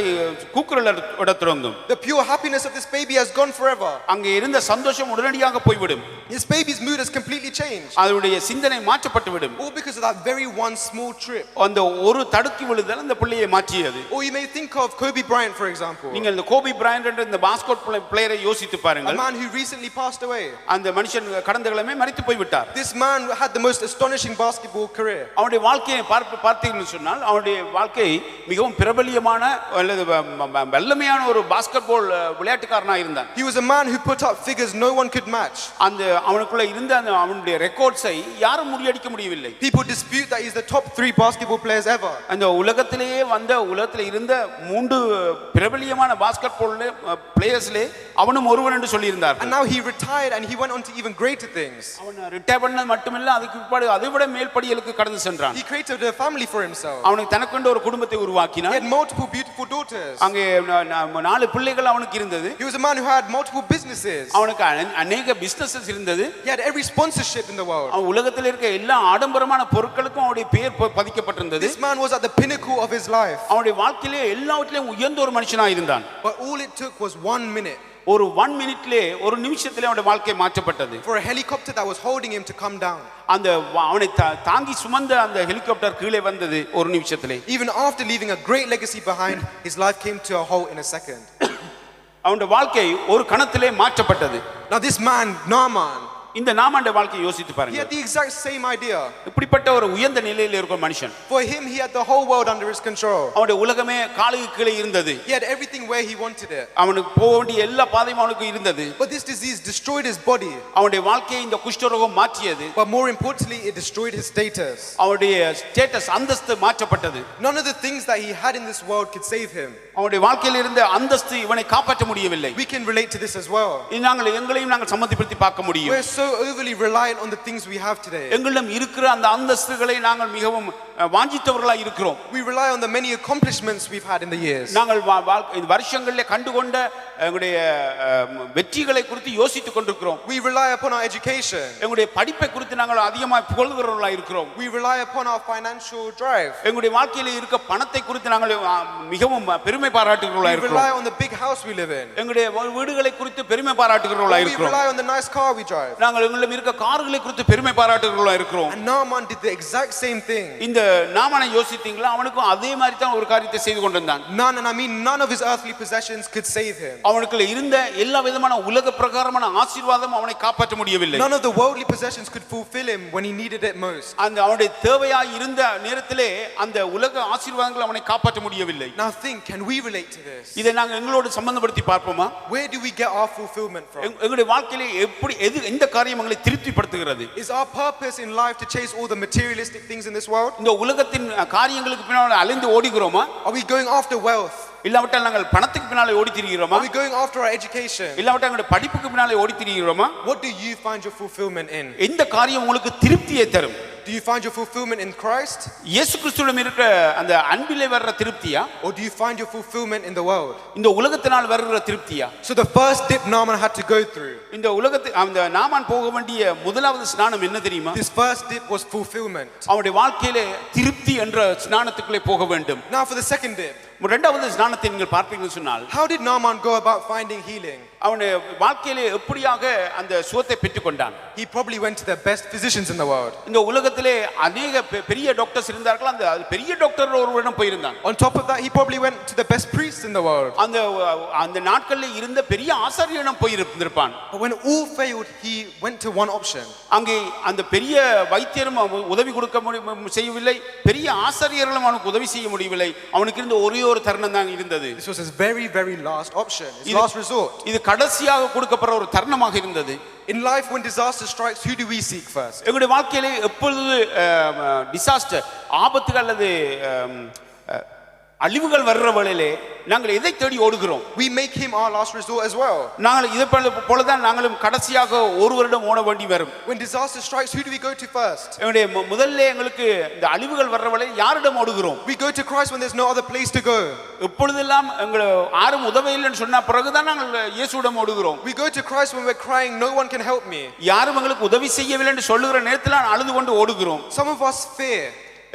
கூக்குரல் இட தொடங்கும். The pure happiness of this baby has gone forever. அங்கே இருந்த சந்தோஷம் உடனடியாக போய்விடும். This baby's mood has completely changed. அவருடைய சிந்தனை மாற்றப்பட்டு விடும். All because of that very one small trip. அந்த ஒரு தடுக்கி விழுதல் அந்த பிள்ளையை மாற்றியது. Or you may think of Kobe Bryant, for example. நீங்கள் இந்த கோபி பிரையன்ட் என்ற இந்த பாஸ்கெட் பிளேயரை யோசித்து பாருங்கள். A man who recently passed away. அந்த மனுஷன் கடந்த கிழமை மரித்து போய்விட்டார். This man had the most astonishing basketball career. அவருடைய வாழ்க்கையை பார்த்தீங்கன்னு சொன்னால் அவனுடைய வாழ்க்கை மிகவும் பிரபல்யமான அல்லது வல்லமையான ஒரு பாஸ்கெட்பால் விளையாட்டுக்காரனாக இருந்தான். He was a man who put up figures no one could match. அந்த அவனுக்குள்ள இருந்த அந்த அவனுடைய ரெக்கார்ட்ஸை யாரும் முறியடிக்க முடியவில்லை. People dispute that he's the top 3 basketball players ever. அந்த உலகத்திலேயே உலகத்தில் இருந்த 3 பிரபல்யமான பாஸ்கெட்பால் பிளேயர்ஸ்லே அவனும் ஒருவன் என்று சொல்லி இருந்தார். And now he retired and he went on to even greater things. அவன் ரிட்டையர் பண்ணது மட்டுமில்ல, அதுக்கு பிற்பாடு அதைவிட மேல்படிகளுக்கு கடந்து சென்றான். He created a family for himself. அவனுக்கு தனக்கென்று ஒரு குடும்பத்தை உருவாக்கினான். He had multiple beautiful daughters. அங்கே 4 பிள்ளைகள் அவனுக்கு இருந்தது. He was a man who had multiple businesses. அவனுக்கு அநேக பிசினஸஸ் இருந்தது. He had every sponsorship in the world. அவன் உலகத்தில் இருக்க எல்லா ஆடம்பரமான பொருட்களுக்கும் அவனுடைய பெயர் பதிக்கப்பட்டிருந்தது. This man was at the pinnacle of his life. அவனுடைய வாழ்க்கையிலே எல்லாவற்றிலும் உயர்ந்த ஒரு மனுஷனாக இருந்தான். But all it took was 1 minute. ஒரு 1 மினிட்லே ஒரு நிமிஷத்திலே அவனுடைய வாழ்க்கை மாற்றப்பட்டது. For a helicopter that was holding him to come down. அந்த அவனை தாங்கி சுமந்த அந்த ஹெலிகாப்டர் கீழே வந்தது ஒரு நிமிஷத்திலே. Even after leaving a great legacy behind, his life came to a halt in a second. அவனுடைய வாழ்க்கை ஒரு கணத்திலே மாற்றப்பட்டது. Now this man, Naaman, இந்த நாமானுடைய வாழ்க்கையை யோசித்து he பாருங்க. had the exact same idea. இப்படிப்பட்ட ஒரு உயர்ந்த நிலையில் இருக்கிற மனுஷன். For him, he had the whole world under his control. அவனுடைய உலகமே காலுக்கு கீழே இருந்தது. He had everything where he wanted it. அவனுக்கு போக வேண்டிய எல்லா பாதையும் அவனுக்கு இருந்தது. But this disease destroyed his body. அவனுடைய வாழ்க்கையை இந்த குஷ்டரோகம் மாற்றியது. But more importantly, it destroyed his status. அவனுடைய ஸ்டேட்டஸ் அந்தஸ்து மாற்றப்பட்டது. None of the things that he had in this world could save him. அவனுடைய வாழ்க்கையில் இருந்த அந்தஸ்து இவனை காப்பாற்ற முடியவில்லை. We can relate to this as well. எங்களையும் நாங்கள் சம்மதிப்படுத்தி பார்க்க முடியும். We're so overly reliant on the things we have today. எங்களிடம் இருக்கிற அந்த அந்தஸ்துகளை நாங்கள் மிகவும் வாஞ்சித்தவர்களாக இருக்கிறோம். We rely on the many accomplishments we've had in the years. நாங்கள் வருஷங்களிலே கண்டுகொண்ட எங்களுடைய வெற்றிகளை குறித்து யோசித்துக் கொண்டிருக்கிறோம். We rely upon our education. எங்களுடைய படிப்பை குறித்து நாங்கள் அதிகமாக புகழ்கிறவர்களாக இருக்கிறோம். We rely upon our financial drive. எங்களுடைய வாழ்க்கையிலே இருக்க பணத்தை குறித்து நாங்கள் மிகவும் பெருமை பாராட்டுகிறவர்களாக We இருக்கிறோம். rely on the big house we live in. எங்களுடைய வீடுகளை குறித்து பெருமை பாராட்டுகிறவர்களாக We இருக்கிறோம். rely on the nice car we drive. நாங்கள் எங்களிடம் இருக்க கார்களை குறித்து பெருமை பாராட்டுகிறவர்களாக இருக்கிறோம். And Naaman did the exact same thing. இந்த நாமானை யோசித்தீங்களா? அவனுக்கும் அதே மாதிரி தான் ஒரு காரியத்தை செய்து கொண்டிருந்தான். None of his earthly possessions could save him. அவனுக்குள்ள இருந்த எல்லா விதமான உலக பிரகாரமான ஆசீர்வாதம் அவனை காப்பாற்ற முடியவில்லை. None of the worldly possessions could fulfill him when he needed it most. அந்த அவனுடைய தேவையாய் இருந்த நேரத்திலே அந்த உலக ஆசீர்வாதங்கள் அவனை காப்பாற்ற முடியவில்லை. Now think, can we relate to this? இதை நாங்கள் எங்களோடு சம்பந்தப்படுத்தி பார்ப்போமா? Where do we get our fulfillment from? எங்களுடைய வாழ்க்கையிலே எப்படி எந்த காரியம் எங்களை திருப்திப்படுத்துகிறது? Is our purpose in life to chase all the materialistic things in this world? இந்த உலகத்தின் காரியங்களுக்கு பின்னால் அலைந்து ஓடுகிறோமா? Are we going after wealth? இல்லாவிட்டால் நாங்கள் பணத்துக்கு பின்னாலே ஓடி திரிகிறோமா? Are we going after our education? இல்லாவிட்டால் எங்களுடைய படிப்புக்கு பின்னாலே ஓடி திரிகிறோமா? What do you find your fulfillment in? எந்த காரியம் உங்களுக்கு திருப்தியை தரும்? Do you find your fulfillment in Christ? இயேசு கிறிஸ்துவிடம் இருக்கிற அந்த அன்பிலே வர்ற திருப்தியா? Or do you find your fulfillment in the world? இந்த உலகத்தினால் வருகிற திருப்தியா? So the first dip Naaman had to go through. இந்த உலகத்தில் அந்த நாமான் போக வேண்டிய முதலாவது ஸ்நானம் என்ன தெரியுமா? This first dip was fulfillment. அவனுடைய வாழ்க்கையிலே திருப்தி என்ற ஸ்நானத்துக்குள்ளே போக வேண்டும். Now for the second dip. இரண்டாவது ஸ்நானத்தை நீங்கள் பார்ப்பீங்கன்னு சொன்னால், how did Naaman go about finding healing? அவனுடைய வாழ்க்கையிலே எப்படியாக அந்த சுகத்தை பெற்றுக்கொண்டான்? He probably went to the best physicians in the world. இந்த உலகத்திலே அநேக பெரிய டாக்டர்ஸ் இருந்தார்கள். அந்த பெரிய டாக்டர் ஒருவரிடம் போயிருந்தான். On top of that, he probably went to the best priests in the world. அந்த நாட்களில் இருந்த பெரிய ஆசாரியரிடம் போயிருந்திருப்பான். But when all failed, he went to one option. அங்கே அந்த பெரிய வைத்தியரும் உதவி கொடுக்க செய்யவில்லை, பெரிய ஆசாரியர்களும் அவனுக்கு உதவி செய்ய முடியவில்லை. அவனுக்கு இருந்த ஒரே ஒரு தருணம் தான் இருந்தது. This was his very last option, his last resort. இது கடைசியாக கொடுக்கப்படுற ஒரு தருணமாக இருந்தது. In life, when disaster strikes, who do we seek first? எங்களுடைய வாழ்க்கையிலே எப்பொழுது டிசாஸ்டர் ஆபத்துகள் அல்லது அழிவுகள் வர்ற வேளையிலே நாங்கள் எதை தேடி ஓடுகிறோம்? We make him our last resort as well. நாங்கள் இதை போலதான் நாங்களும் கடைசியாக ஒருவரிடம் ஓட வேண்டி வரும். When disaster strikes, who do we go to first? எங்களுடைய முதல்ல எங்களுக்கு இந்த அழிவுகள் வர்ற வேளையில் யாரிடம் ஓடுகிறோம்? We go to Christ when there's no other place to go. எப்பொழுதெல்லாம் எங்களை யாரும் உதவி இல்லைன்னு சொன்ன பிறகுதான் நாங்கள் இயேசுவிடம் ஓடுகிறோம். We go to Christ when we're crying, no one can help me. யாரும் எங்களுக்கு உதவி செய்யவில்லை என்று சொல்லுகிற நேரத்தில் அழுது கொண்டு ஓடுகிறோம். Some of us fear.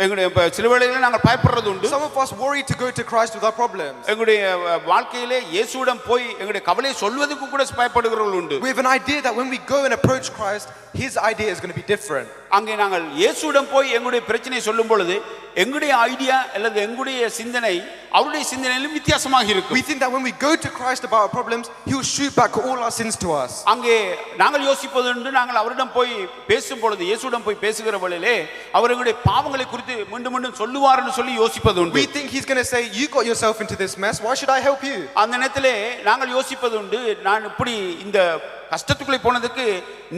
எங்களுடைய சில வேளைகளில் நாங்கள் பயப்படுறது உண்டு. Some of us worry to go to Christ with our problems. எங்களுடைய வாழ்க்கையிலே இயேசுவிடம் போய் எங்களுடைய கவலையை சொல்வதற்கு கூட பயப்படுகிறவர்கள் உண்டு. We have an idea that when we go and approach Christ, his idea is going to be different. அங்கே நாங்கள் இயேசுவிடம் போய் எங்களுடைய பிரச்சனையை சொல்லும் பொழுது எங்களுடைய ஐடியா அல்லது எங்களுடைய சிந்தனை அவருடைய சிந்தனையிலும் வித்தியாசமாக இருக்கும். We think that when we go to Christ about our problems, he will shoot back all our sins to us. அங்கே நாங்கள் யோசிப்பது உண்டு, நாங்கள் அவரிடம் போய் பேசும் பொழுது இயேசுவிடம் போய் பேசுகிற வேளையிலே அவர் எங்களுடைய பாவங்களை குறித்து மீண்டும் மீண்டும் சொல்லுவார்னு சொல்லி யோசிப்பது உண்டு. We think he's going to say, you got yourself into this mess, why should I help you? அந்த நேரத்திலே நாங்கள் யோசிப்பது உண்டு, நான் இப்படி இந்த கஷ்டத்துக்குள்ளே போனதுக்கு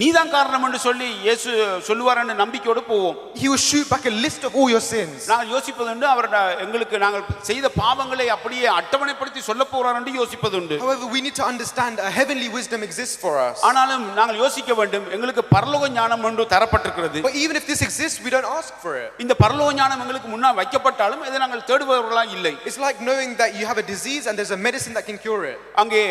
நீதான் காரணம் என்று சொல்லி இயேசு சொல்லுவார் என்ற நம்பிக்கையோடு போவோம். He will shoot back a list of all your sins. நாங்கள் யோசிப்பது உண்டு, அவர் எங்களுக்கு நாங்கள் செய்த பாவங்களை அப்படியே அட்டவணைப்படுத்தி சொல்ல போறார் என்று யோசிப்பது உண்டு. However, we need to understand a heavenly wisdom exists for us. ஆனாலும் நாங்கள் யோசிக்க வேண்டும், எங்களுக்கு பரலோக ஞானம் ஒன்று தரப்பட்டிருக்கிறது. But even if this exists, we don't ask for it. இந்த பரலோக ஞானம் எங்களுக்கு முன்னால் வைக்கப்பட்டாலும் இதை நாங்கள் தேடுபவர்களா இல்லை. It's like knowing that you have a disease and there's a medicine that can cure it. அங்கே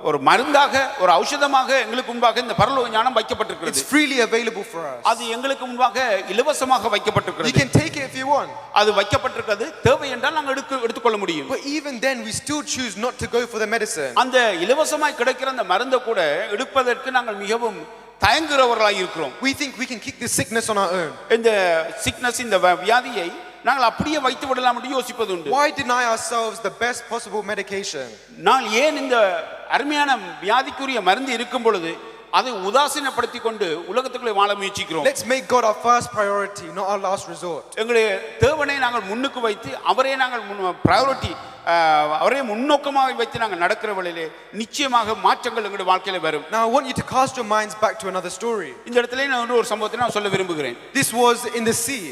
ஒரு மருந்தாக ஒரு ஔஷதமாக எங்களுக்கு முன்பாக இந்த பரலோக ஞானம் வைக்கப்பட்டிருக்கிறது. It's freely available for us. அது எங்களுக்கு முன்பாக இலவசமாக வைக்கப்பட்டிருக்கிறது. You can take it if you want. அது வைக்கப்பட்டிருக்கிறது, தேவை என்றால் நாங்கள் எடுத்துக்கொள்ள முடியும். But even then we still choose not to go for the medicine. அந்த இலவசமாய் கிடைக்கிற அந்த மருந்தை கூட எடுப்பதற்கு நாங்கள் மிகவும் தயங்குறவர்களாய் இருக்கிறோம். We think we can kick this sickness on our own. இந்த சிக்னஸ் இந்த வியாதியை நாங்கள் அப்படியே வைத்து விடலாம் என்று யோசிப்பது உண்டு. Why deny ourselves the best possible medication? நான் ஏன் இந்த அருமையான வியாதிக்குரிய மருந்து இருக்கும் பொழுது அதை உதாசீனப்படுத்தி கொண்டு உலகத்துக்குள்ளே வாழ முயற்சிக்கிறோம்? Let's make God our first priority, not our last resort. எங்களுடைய தேவனை நாங்கள் முன்னுக்கு வைத்து அவரே நாங்கள் பிரையாரிட்டி அவரே முன்னோக்கமாக வைத்து நாங்கள் நடக்கிற வழியிலே நிச்சயமாக மாற்றங்கள் எங்களுடைய வாழ்க்கையில வரும். Now I want you to cast your minds back to another story. இந்த இடத்துல நான் ஒரு சம்பவத்தை நான் சொல்ல விரும்புகிறேன். This was in the sea.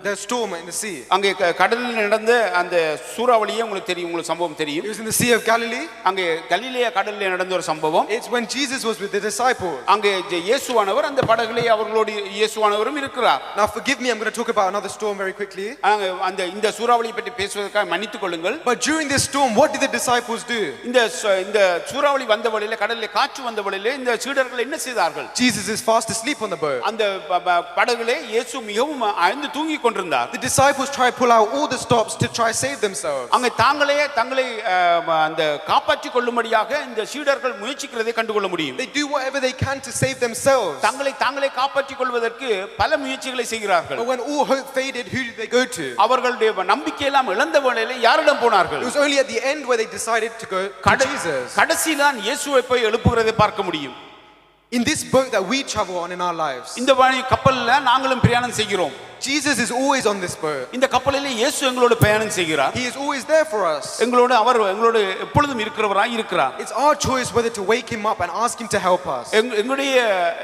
The storm in the sea. அங்கே கடலில் நடந்த அந்த சூறாவளியே உங்களுக்கு தெரியும், உங்களுக்கு சம்பவம் தெரியும். It was in the Sea of Galilee. அங்கே கலிலேயா கடலில் நடந்த ஒரு சம்பவம். It's when Jesus was with the disciples. அங்கே இயேசுவானவர் அந்த படகிலே அவர்களோடு இயேசுவானவரும் இருக்கிறார். Now forgive me, I'm going to talk about another storm very quickly. அந்த இந்த சூறாவளியை பற்றி பேசுவதற்காக மன்னித்துக் கொள்ளுங்கள். But during this storm, what did the disciples do? இந்த சூறாவளி வந்த வழியிலே, கடலிலே காற்று வந்த வழியிலே இந்த சீடர்கள் என்ன செய்தார்கள்? Jesus is fast asleep on the boat. அந்த படகிலே இயேசு மிகவும் ஆழ்ந்து தூங்கி கொண்டிருந்தார். The disciples try to pull out all the stops to try save themselves. அங்கே தங்களை அந்த காப்பாற்றிக் கொள்ளும்படியாக இந்த சீடர்கள் முயற்சிக்கிறதை கண்டுகொள்ள முடியும். They do whatever they can to save themselves. தங்களை காப்பாற்றிக் கொள்வதற்கு பல முயற்சிகளை செய்கிறார்கள். But when all hope faded, who did they go to? அவர்களுடைய நம்பிக்கை எல்லாம் இழந்த வேளையிலே யாரிடம் போனார்கள்? It was only at the end where they decided to go to Jesus. கடைசியில் தான் இயேசுவை போய் எழுப்புகிறதை பார்க்க முடியும். In this boat that we travel on in our lives, இந்த கப்பல்ல நாங்களும் பிரயாணம் செய்கிறோம். Jesus is always on this boat. இந்த கப்பலிலே இயேசு எங்களோடு பிரயாணம் செய்கிறார். He is always there for us. எங்களோடு எப்பொழுதும் இருக்கிறவராய் இருக்கிறார். It's our choice whether to wake him up and ask him to help us.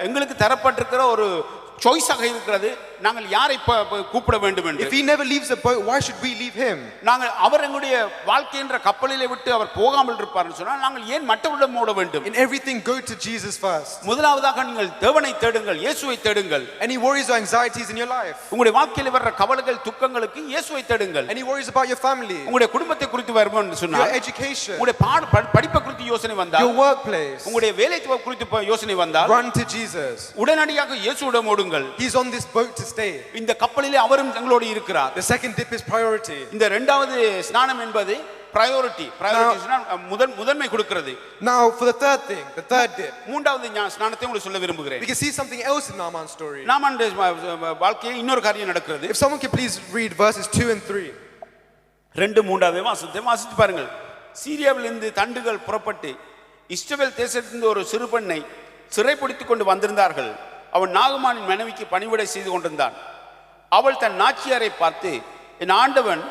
எங்களுக்கு தரப்பட்டிருக்கிற ஒரு சாய்ஸாக இருக்கிறது, நாங்கள் யாரை கூப்பிட வேண்டும் என்று. If he never leaves the boat, why should we leave him? நாங்கள் அவர் எங்களுடைய வாழ்க்கை என்ற கப்பலிலே விட்டு அவர் போகாமல் இருப்பார்னு சொன்னால் நாங்கள் ஏன் மற்றவரிடம் ஓட வேண்டும்? In everything, go to Jesus first. முதலாவதாக நீங்கள் தேவனை தேடுங்கள், இயேசுவை தேடுங்கள். Any worries or anxieties in your life? உங்களுடைய வாழ்க்கையில் வர்ற கவலைகள் துக்கங்களுக்கு இயேசுவை தேடுங்கள். Any worries about your family? உங்களுடைய குடும்பத்தை குறித்து வரும்னு சொன்னால், your education, உங்களுடைய படிப்பை குறித்து யோசனை வந்தால், your workplace, உங்களுடைய வேலை குறித்து யோசனை வந்தால், run to Jesus. உடனடியாக இயேசுவிடம் ஓடுங்கள். He's on this boat to stay. இந்த கப்பலிலே அவரும் எங்களோடு இருக்கிறார். The second dip is priority. இந்த இரண்டாவது ஸ்நானம் என்பது priority முதன்மை கொடுக்கிறது. Now for the third thing, the third dip, மூன்றாவது ஸ்நானத்தை உங்களுக்கு சொல்ல விரும்புகிறேன். we can see something else in Naaman's story. நாமானுடைய வாழ்க்கையில் இன்னொரு காரியம் நடக்கிறது. If someone can please read verses 2 and 3. 2-3 வாசித்து பாருங்கள். சீரியாவிலிருந்து தண்டுகள் புறப்பட்டு இஸ்ரவேல் தேசத்திலிருந்து ஒரு சிறு பெண்ணை சிறைப்பிடித்துக் கொண்டு வந்திருந்தார்கள். அவன் நாகமானின் மனைவிக்கு பணிவிடை செய்து கொண்டிருந்தான். அவள் தன் நாச்சியாரை பார்த்து, என் ஆண்டவன்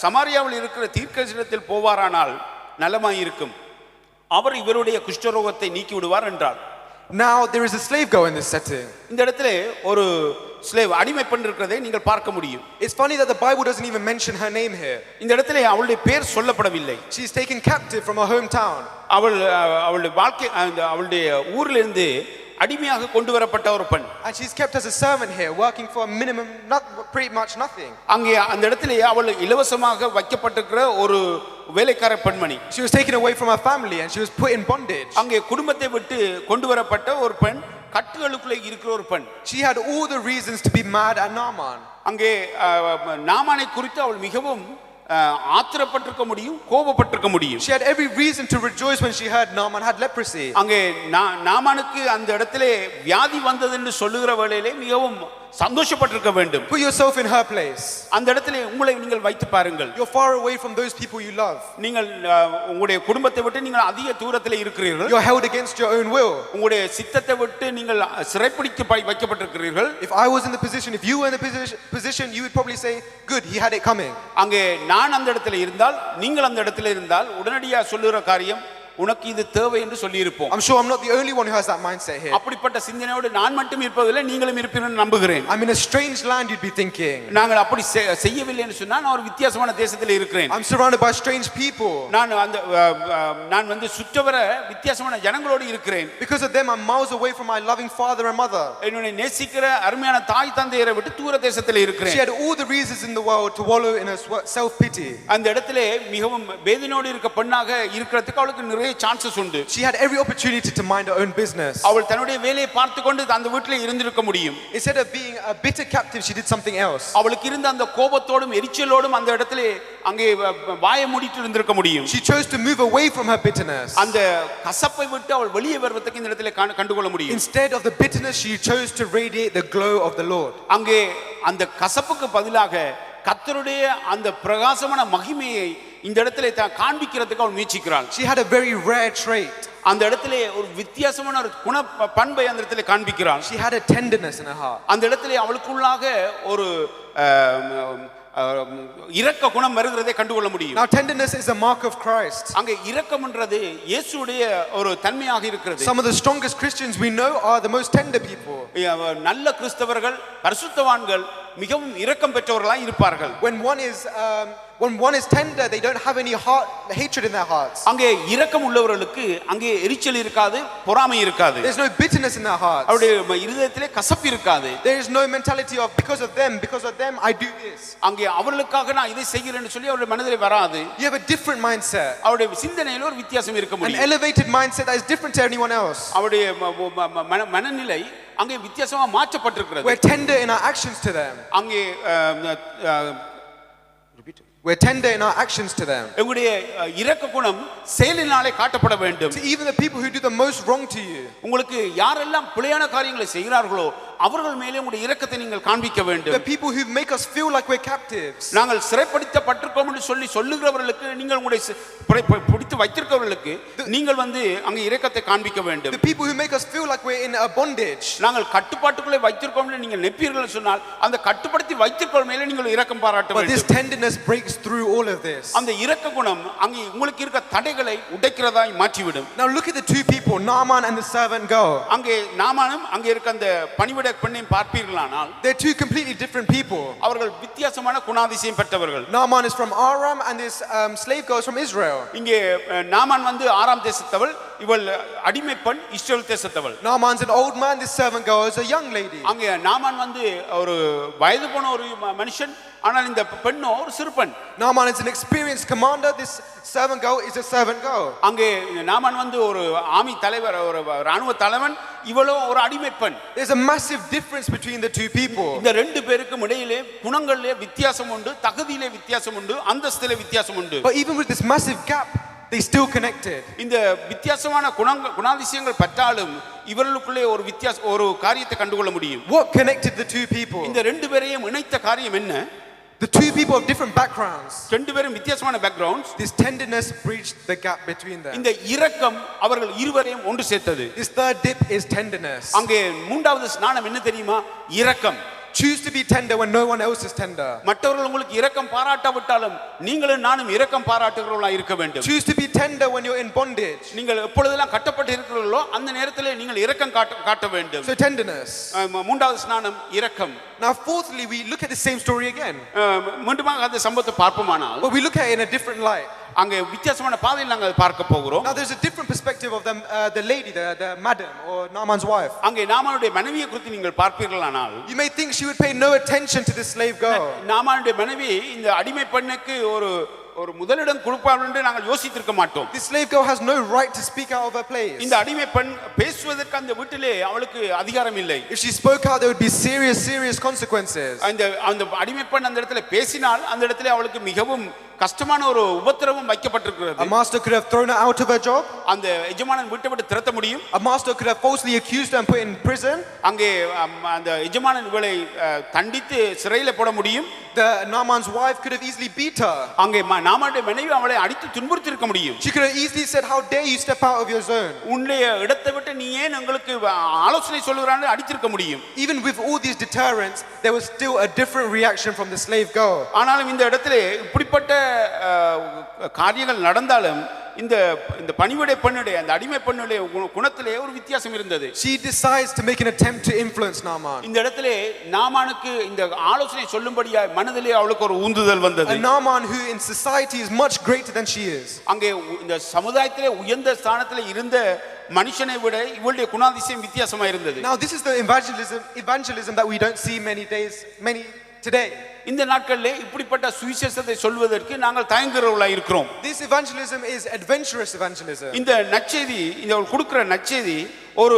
சமாரியாவில் இருக்கிற தீர்க்கதரிசியிடத்தில் போவாரானால் நலமாயிருக்கும், அவர் இவருடைய குஷ்டரோகத்தை நீக்கி விடுவார் என்றார். Now there is a slave girl in this setting. இந்த இடத்திலே ஒரு slave அடிமை பெண் இருக்கிறதை நீங்கள் பார்க்க முடியும். It's funny that the Bible doesn't even mention her name here. இந்த இடத்திலே அவளுடைய பெயர் சொல்லப்படவில்லை. She is taken captive from her hometown. அவளுடைய வாழ்க்கை அவளுடைய ஊரிலிருந்து அடிமையாக கொண்டு வரப்பட்ட ஒரு பெண். And she's kept as a servant here, working for a minimum, pretty much nothing. அங்கே அந்த இடத்திலே அவள் இலவசமாக வைக்கப்பட்டிருக்கிற ஒரு வேலைக்கார பெண்மணி. She was taken away from her family and she was put in bondage. அங்கே குடும்பத்தை விட்டு கொண்டு வரப்பட்ட ஒரு பெண், கட்டுகளுக்குள்ளே இருக்கிற ஒரு பெண். She had all the reasons to be mad at Naaman. அங்கே நாமானை குறித்து அவள் மிகவும் ஆத்திரப்பட்டிருக்க முடியும், கோபப்பட்டிருக்க முடியும். She had every reason to rejoice when she heard Naaman had leprosy. அங்கே நாமானுக்கு அந்த இடத்திலே வியாதி வந்தது என்று சொல்லுகிற வேளையிலே மிகவும் சந்தோஷப்பட்டிருக்க வேண்டும். Put yourself in her place. அந்த இடத்திலே உங்களை நீங்கள் வைத்து பாருங்கள். You're far away from those people you love. நீங்கள் உங்களுடைய குடும்பத்தை விட்டு நீங்கள் அதிக தூரத்திலே இருக்கிறீர்கள். You're held against your own will. உங்களுடைய சித்தத்தை விட்டு நீங்கள் சிறைப்பிடித்து வைக்கப்பட்டிருக்கிறீர்கள். If I was in the position, if you were in the position, you would probably say, good, he had it coming. அங்கே நான் அந்த இடத்திலே இருந்தால், நீங்கள் அந்த இடத்திலே இருந்தால் உடனடியாக சொல்லுகிற காரியம், உனக்கு இது தேவை என்று சொல்லி இருப்போம். I'm sure I'm not the only one who has that mindset here. அப்படிப்பட்ட சிந்தனையோடு நான் மட்டும் இருப்பதில்லை, நீங்களும் இருப்பீர்கள் நம்புகிறேன். I'm in a strange land, you'd be thinking. நாங்கள் அப்படி செய்யவில்லை என்று சொன்னால் நான் ஒரு வித்தியாசமான தேசத்தில் இருக்கிறேன். I'm surrounded by strange people. நான் வந்து சுற்றவர வித்தியாசமான ஜனங்களோடு இருக்கிறேன். Because of them I'm miles away from my loving father and mother. என்னை நேசிக்கிற அருமையான தாய் தந்தையரை விட்டு தூர தேசத்தில் இருக்கிறேன். She had all the reasons in the world to wallow in her self pity. அந்த இடத்திலே மிகவும் வேதனையோடு இருக்க பெண்ணாக இருக்கிறதுக்கு அவளுக்கு நிறைய chances உண்டு. She had every opportunity to mind her own business. அவள் தன்னுடைய வேலையை பார்த்துக்கொண்டு அந்த வீட்டிலே இருந்திருக்க முடியும். Instead of being a bitter captive, she did something else. அவளுக்கு இருந்த அந்த கோபத்தோடும் எரிச்சலோடும் அந்த இடத்திலே அங்கே வாயை மூடிட்டு இருந்திருக்க முடியும். She chose to move away from her bitterness. அந்த கசப்பை விட்டு அவள் வெளியே வருவதற்கு இந்த இடத்திலே கண்டுகொள்ள முடியும். Instead of the bitterness, she chose to radiate the glow of the Lord. அங்கே அந்த கசப்புக்கு பதிலாக கர்த்தருடைய அந்த பிரகாசமான மகிமையை இந்த இடத்திலே காண்பிக்கிறதுக்கு அவள் முயற்சிக்கிறாள். She had a very rare trait. அந்த இடத்திலே ஒரு வித்தியாசமான ஒரு குண பண்பை அந்த இடத்திலே காண்பிக்கிறாள். She had a tenderness in her heart. அந்த இடத்திலே அவளுக்குள்ளாக ஒரு இரக்க குணம் வருகிறதை கண்டுகொள்ள முடியும். Now tenderness is a mark of Christ. அங்கே இரக்கம்ன்றது இயேசுவுடைய ஒரு தன்மையாக இருக்கிறது. Some of the strongest Christians we know are the most tender people. நல்ல கிறிஸ்தவர்கள் பரிசுத்தவான்கள் மிகவும் இரக்கம் பெற்றவர்களாய் இருப்பார்கள். When one is tender, they don't have any hatred in their hearts. அங்கே இரக்கம் உள்ளவர்களுக்கு அங்கே எரிச்சல் இருக்காது, பொறாமை இருக்காது. There's no bitterness in their hearts. அவருடைய இதயத்திலே கசப்பு இருக்காது. There is no mentality of because of them I do this. அங்கே அவர்களுக்காக நான் இதை செய்கிறேன்னு சொல்லி அவருடைய மனதிலே வராது. You have a different mindset. அவருடைய சிந்தனையில ஒரு வித்தியாசம் இருக்க முடியும். An elevated mindset that is different to anyone else. அவருடைய மனநிலை அங்கே வித்தியாசமா மாற்றப்பட்டிருக்கிறது. We're tender in our actions to them. அங்கே We're tender in our actions to them. உங்களுடைய இரக்க குணம் செயலினாலே காட்டப்பட வேண்டும். To even the people who do the most wrong to you. உங்களுக்கு யாரெல்லாம் பிழையான காரியங்களை செய்கிறார்களோ அவர்கள் மேலே உங்களுடைய இரக்கத்தை நீங்கள் காண்பிக்க வேண்டும். The people who make us feel like we're captives. நாங்கள் சிறைப்படுத்தப்பட்டிருக்கோம் என்று சொல்லுகிறவர்களுக்கு நீங்கள் உங்களுடைய பிடித்து வைத்திருக்கிறவர்களுக்கு நீங்கள் வந்து அங்கே இரக்கத்தை காண்பிக்க வேண்டும். The people who make us feel like we're in a bondage. நாங்கள் கட்டுப்பாட்டுக்குள்ளே வைத்திருக்கோம் என்று நீங்கள் நெப்பீர்கள் சொன்னால் அந்த கட்டுப்படுத்தி வைத்திருக்கிற மேலே நீங்கள் இரக்கம் பாராட்ட வேண்டும். But this tenderness breaks through all of this. அந்த இரக்க குணம் அங்கே உங்களுக்கு இருக்க தடைகளை உடைக்கிறதாய் மாற்றிவிடும். Now look at the two people, Naaman and the servant girl. அங்கே நாமானும் அங்கே இருக்க அந்த பணிவிடை பெண்ணையும் பார்ப்பீர்களானால் they're two completely different people. அவர்கள் வித்தியாசமான குணாதிசயம் பெற்றவர்கள். Naaman is from Aram and this slave girl is from Israel. இங்கே நாமான் வந்து ஆராம் தேசத்தவள், இவள் அடிமை பெண் இஸ்ரவேல் தேசத்தவள். Naaman's an old man, this servant girl is a young lady. அங்கே நாமான் வந்து ஒரு வயது போன ஒரு மனுஷன், ஆனால் இந்த பெண்ணோ ஒரு சிறு பெண். Naaman is an experienced commander, this servant girl is a servant girl. அங்கே நாமான் வந்து ஒரு ஆர்மி தலைவர், ஒரு ராணுவ தலைவன், இவளோ ஒரு அடிமை பெண். There's a massive difference between the two people. இந்த ரெண்டு பேருக்கும் இடையிலே குணங்களிலே வித்தியாசம் உண்டு, தகுதியிலே வித்தியாசம் உண்டு, அந்தஸ்திலே வித்தியாசம் உண்டு. But even with this massive gap, they still connected. இந்த வித்தியாசமான குணாதிசயங்கள் பற்றாலும் இவர்களுக்குள்ளே ஒரு காரியத்தை கண்டுகொள்ள முடியும். What connected the two people? இந்த ரெண்டு பேரையும் இணைத்த காரியம் என்ன? The two people of different backgrounds. ரெண்டு பேரும் வித்தியாசமான backgrounds. This tenderness bridged the gap between them. இந்த இரக்கம் அவர்கள் இருவரையும் ஒன்று சேர்த்தது. This third dip is tenderness. அங்கே மூன்றாவது ஸ்நானம் என்ன தெரியுமா? இரக்கம். Choose to be tender when no one else is tender. மற்றவர்கள் உங்களுக்கு இரக்கம் பாராட்டாவிட்டாலும் நீங்களும் நானும் இரக்கம் பாராட்டுகிறவர்களாக இருக்க வேண்டும். Choose to be tender when you're in bondage. நீங்கள் எப்பொழுதெல்லாம் கட்டப்பட்டு இருக்கிறீர்களோ அந்த நேரத்திலே நீங்கள் இரக்கம் காட்ட வேண்டும். So tenderness. மூன்றாவது ஸ்நானம் இரக்கம். Now fourthly we look at the same story again. மீண்டுமாக அந்த சம்பவத்தை பார்ப்போமானால் but we look at it in a different light. அங்கே வித்தியாசமான பாதையில் நாங்கள் பார்க்க போகிறோம். Now there's a different perspective of the lady, the madam or Naaman's wife. அங்கே நாமானுடைய மனைவியை குறித்து நீங்கள் பார்ப்பீர்களானால் you may think she would pay no attention to this slave girl. நாமானுடைய மனைவி இந்த அடிமை பெண்ணுக்கு ஒரு முதலிடம் கொடுப்பார் என்று நாங்கள் யோசித்திருக்க மாட்டோம். This slave girl has no right to speak out of her place. இந்த அடிமை பெண் பேசுவதற்கு அந்த வீட்டிலே அவளுக்கு அதிகாரம் இல்லை. If she spoke out there would be serious consequences. அந்த அடிமை பெண் அந்த இடத்துல பேசினால் அந்த இடத்துல அவளுக்கு மிகவும் கஷ்டமான ஒரு உபத்திரவம் வைக்கப்பட்டிருக்கிறது. A master could have thrown her out of her job. அந்த எஜமானன் வீட்டை விட்டு திரட்ட முடியும். A master could have falsely accused her and put in prison. அங்கே அந்த எஜமானன் இவளை தண்டித்து சிறையில போட முடியும். The Naaman's wife could have easily beat her. அங்கே நாமானுடைய மனைவி அவளை அடித்து துன்புறுத்தி இருக்க முடியும். She could have easily said, how dare you step out of your zone. உன்னுடைய இடத்தை விட்டு நீ ஏன் எங்களுக்கு ஆலோசனை சொல்லுறான்னு அடித்திருக்க முடியும். Even with all these deterrents, there was still a different reaction from the slave girl. ஆனாலும் இந்த இடத்திலே இப்படிப்பட்ட காரியங்கள் நடந்தாலும் இந்த இந்த பணிவிடை பெண்ணுடைய அந்த அடிமை பெண்ணுடைய குணத்திலே ஒரு வித்தியாசம் இருந்தது. She decides to make an attempt to influence Naaman. இந்த இடத்திலே நாமானுக்கு இந்த ஆலோசனை சொல்லும்படியா மனதிலே அவளுக்கு ஒரு ஊந்துதல் வந்தது. A Naaman who in society is much greater than she is. அங்கே இந்த சமுதாயத்திலே உயர்ந்த ஸ்தானத்திலே இருந்த மனுஷனை விட இவளுடைய குணாதிசயம் வித்தியாசமா இருந்தது. Now this is the evangelism that we don't see many today. இந்த நாட்களிலே இப்படிப்பட்ட சுவிசேஷத்தை சொல்வதற்கு நாங்கள் தயங்குறவர்களாக இருக்கிறோம். This evangelism is adventurous evangelism. இந்த நற்செய்தி இந்த கொடுக்கிற நற்செய்தி ஒரு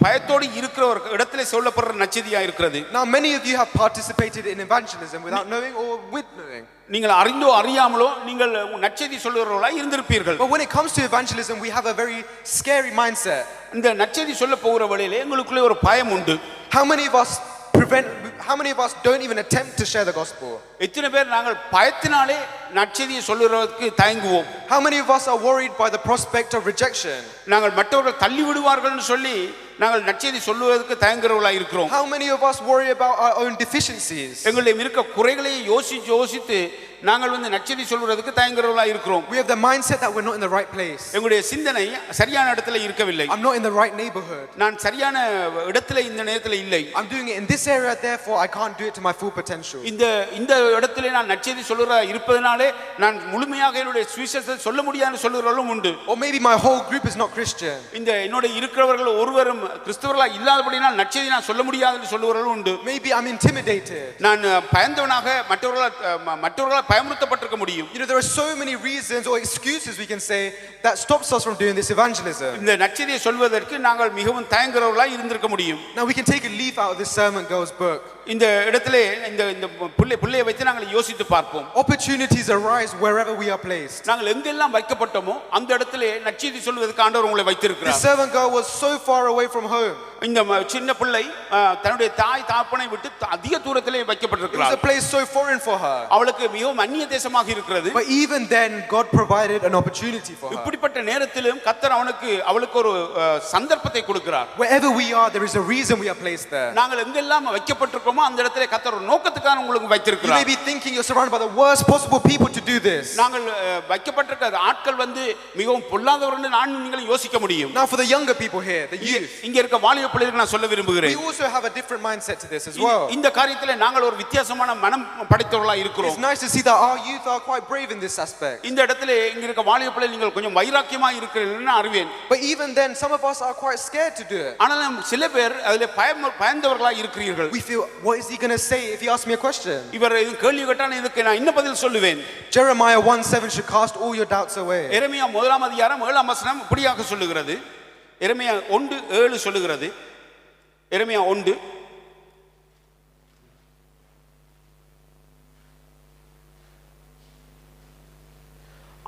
பயத்தோடு இருக்கிற ஒரு இடத்திலே சொல்லப்படுற நற்செய்தியா இருக்கிறது. Now many of you have participated in evangelism without knowing or with knowing. நீங்கள் அறிந்தோ அறியாமலோ நீங்கள் நற்செய்தி சொல்லுகிறவர்களாக இருந்திருப்பீர்கள். But when it comes to evangelism, we have a very scary mindset. இந்த நற்செய்தி சொல்ல போகிற வழியிலே எங்களுக்குள்ளே ஒரு பயம் உண்டு. How many of us don't even attempt to share the gospel? எத்தனை பேர் நாங்கள் பயத்தினாலே நற்செய்தியை சொல்லுறதுக்கு தயங்குவோம். How many of us are worried by the prospect of rejection? நாங்கள் மற்றவர்கள் தள்ளி விடுவார்கள்னு சொல்லி நாங்கள் நற்செய்தி சொல்லுவதற்கு தயங்குறவர்களாக இருக்கிறோம். How many of us worry about our own deficiencies? எங்களுடைய இருக்க குறைகளை யோசித்து நாங்கள் நற்செய்தி சொல்றதுக்கு தயங்குறவர்களாக இருக்கிறோம். We have the mindset that we're not in the right place. எங்களுடைய சிந்தனை சரியான இடத்துல இருக்கவில்லை. I'm not in the right neighborhood. நான் சரியான இடத்துல இந்த நேரத்துல இல்லை. I'm doing it in this area, therefore I can't do it to my full potential. இந்த இடத்துல நான் நற்செய்தி சொல்றதா இருப்பதனாலே நான் முழுமையாக என்னுடைய சுவிசேஷத்தை சொல்ல முடியாதுன்னு சொல்றவர்களும் உண்டு. Or maybe my whole group is not Christian. இந்த என்னோட இருக்கிறவர்கள் ஒருவரும் கிறிஸ்தவர்களா இல்லாதபடியால் நற்செய்தி நான் சொல்ல முடியாதுன்னு சொல்றவர்களும் உண்டு. Maybe I'm intimidated. நான் பயந்தவனாக மற்றவர்களால் பயமுறுத்தப்பட்டிருக்க முடியும். You know, there are so many reasons or excuses we can say that stops us from doing this evangelism. இந்த நற்செய்தியை சொல்வதற்கு நாங்கள் மிகவும் தயங்குறவர்களாக இருந்திருக்க முடியும். Now we can take a leaf out of this sermon girl's book. இந்த இடத்திலே இந்த புள்ளையை வைத்து நாங்கள் யோசித்து பார்ப்போம். Opportunities arise wherever we are placed. நாங்கள் எங்கெல்லாம் வைக்கப்பட்டோமோ அந்த இடத்திலே நற்செய்தி சொல்வதற்கு ஆண்டவர் உங்களை வைத்திருக்கிறார். The servant girl was so far away from home. இந்த சின்ன பிள்ளை தன்னுடைய தாய் தகப்பனை விட்டு அதிக தூரத்திலே வைக்கப்பட்டிருக்கிறார். It was a place so foreign for her. அவளுக்கு மிகவும் அந்நிய தேசமாக இருக்கிறது. But even then God provided an opportunity for her. இப்படிப்பட்ட நேரத்திலும் கர்த்தர் அவளுக்கு ஒரு சந்தர்ப்பத்தை கொடுக்கிறார். Wherever we are, there is a reason we are placed there. நாங்கள் எங்கெல்லாம் வைக்கப்பட்டிருக்கோமோ அந்த இடத்திலே கர்த்தர் ஒரு நோக்கத்துக்காக உங்களுக்கு வைத்திருக்கிறார். You may be thinking you're surrounded by the worst possible people to do this. நாங்கள் வைக்கப்பட்டிருக்கிற ஆட்கள் மிகவும் பொல்லாதவர்கள் நான் நீங்களும் யோசிக்க முடியும். Now for the younger people here, the youth, இங்க இருக்க வாலிப பிள்ளைகளுக்கு நான் சொல்ல விரும்புகிறேன். we also have a different mindset to this as well. இந்த காரியத்திலே நாங்கள் ஒரு வித்தியாசமான மனம் படைத்தவர்களாக இருக்கிறோம். It's nice to see that our youth are quite brave in this aspect. இந்த இடத்திலே இங்க இருக்க வாலிப பிள்ளைகள் நீங்கள் கொஞ்சம் வைராக்கியமா இருக்கிறீர்கள்னு அறிவேன். But even then some of us are quite scared to do it. ஆனாலும் சில பேர் அதிலே பயந்தவர்களாக இருக்கிறீர்கள். We feel, what is he going to say if he asks me a question? இவர் கேள்வி கேட்டால் இதுக்கு நான் என்ன பதில் சொல்லுவேன்? Jeremiah 1:7 should cast all your doubts away. எரேமியா 1:7 இப்படியாக சொல்லுகிறது. எரேமியா 1:7 சொல்லுகிறது. எரேமியா 1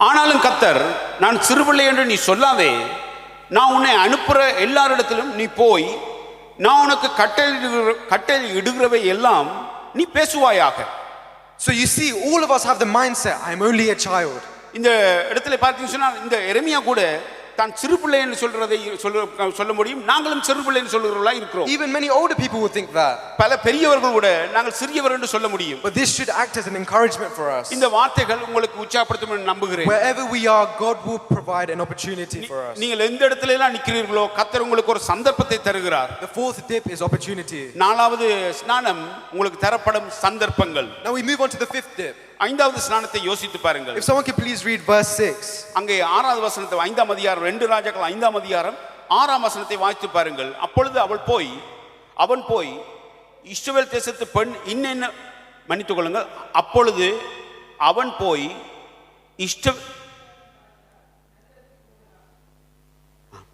ஆனாலும் கர்த்தர் நான் சிறுபிள்ளை என்று நீ சொல்லாதே, நான் உன்னை அனுப்புற எல்லாரிடத்திலும் நீ போய் நான் உனக்கு கட்டளை இடுகிறவை எல்லாம் நீ பேசுவாயாக. So you see, all of us have the mindset, I'm only a child. இந்த இடத்துல பார்த்தீங்கன்னா சொன்னா இந்த எரேமியா கூட தான் சிறு பிள்ளை என்று சொல்றதை சொல்ல முடியும். நாங்களும் சிறு பிள்ளை என்று சொல்றவர்களா இருக்கிறோம். Even many older people would think that. பல பெரியவர்கள் கூட நாங்கள் சிறியவர் என்று சொல்ல முடியும். But this should act as an encouragement for us. இந்த வார்த்தைகள் உங்களுக்கு உற்சாகப்படுத்தும் என்று நம்புகிறேன். Wherever we are, God will provide an opportunity for us. நீங்கள் எந்த இடத்துல எல்லாம் நிக்கிறீர்களோ கர்த்தர் உங்களுக்கு ஒரு சந்தர்ப்பத்தை தருகிறார். The fourth dip is opportunity. நாலாவது ஸ்நானம் உங்களுக்கு தரப்படும் சந்தர்ப்பங்கள். Now we move on to the fifth dip. ஐந்தாவது ஸ்நானத்தை யோசித்து பாருங்கள். If someone can please read verse 6. அங்கே 6வது வசனத்தை 5ஆம் அதிகாரம் 2 ராஜாக்கள் 5ஆம் அதிகாரம் 6ஆம் வசனத்தை வாசித்து பாருங்கள். அப்பொழுது அவன் போய் இஸ்ரவேல் தேசத்து பெண் இன்னென்ன மன்னித்துக் கொள்ளுங்கள். அப்பொழுது அவன் போய்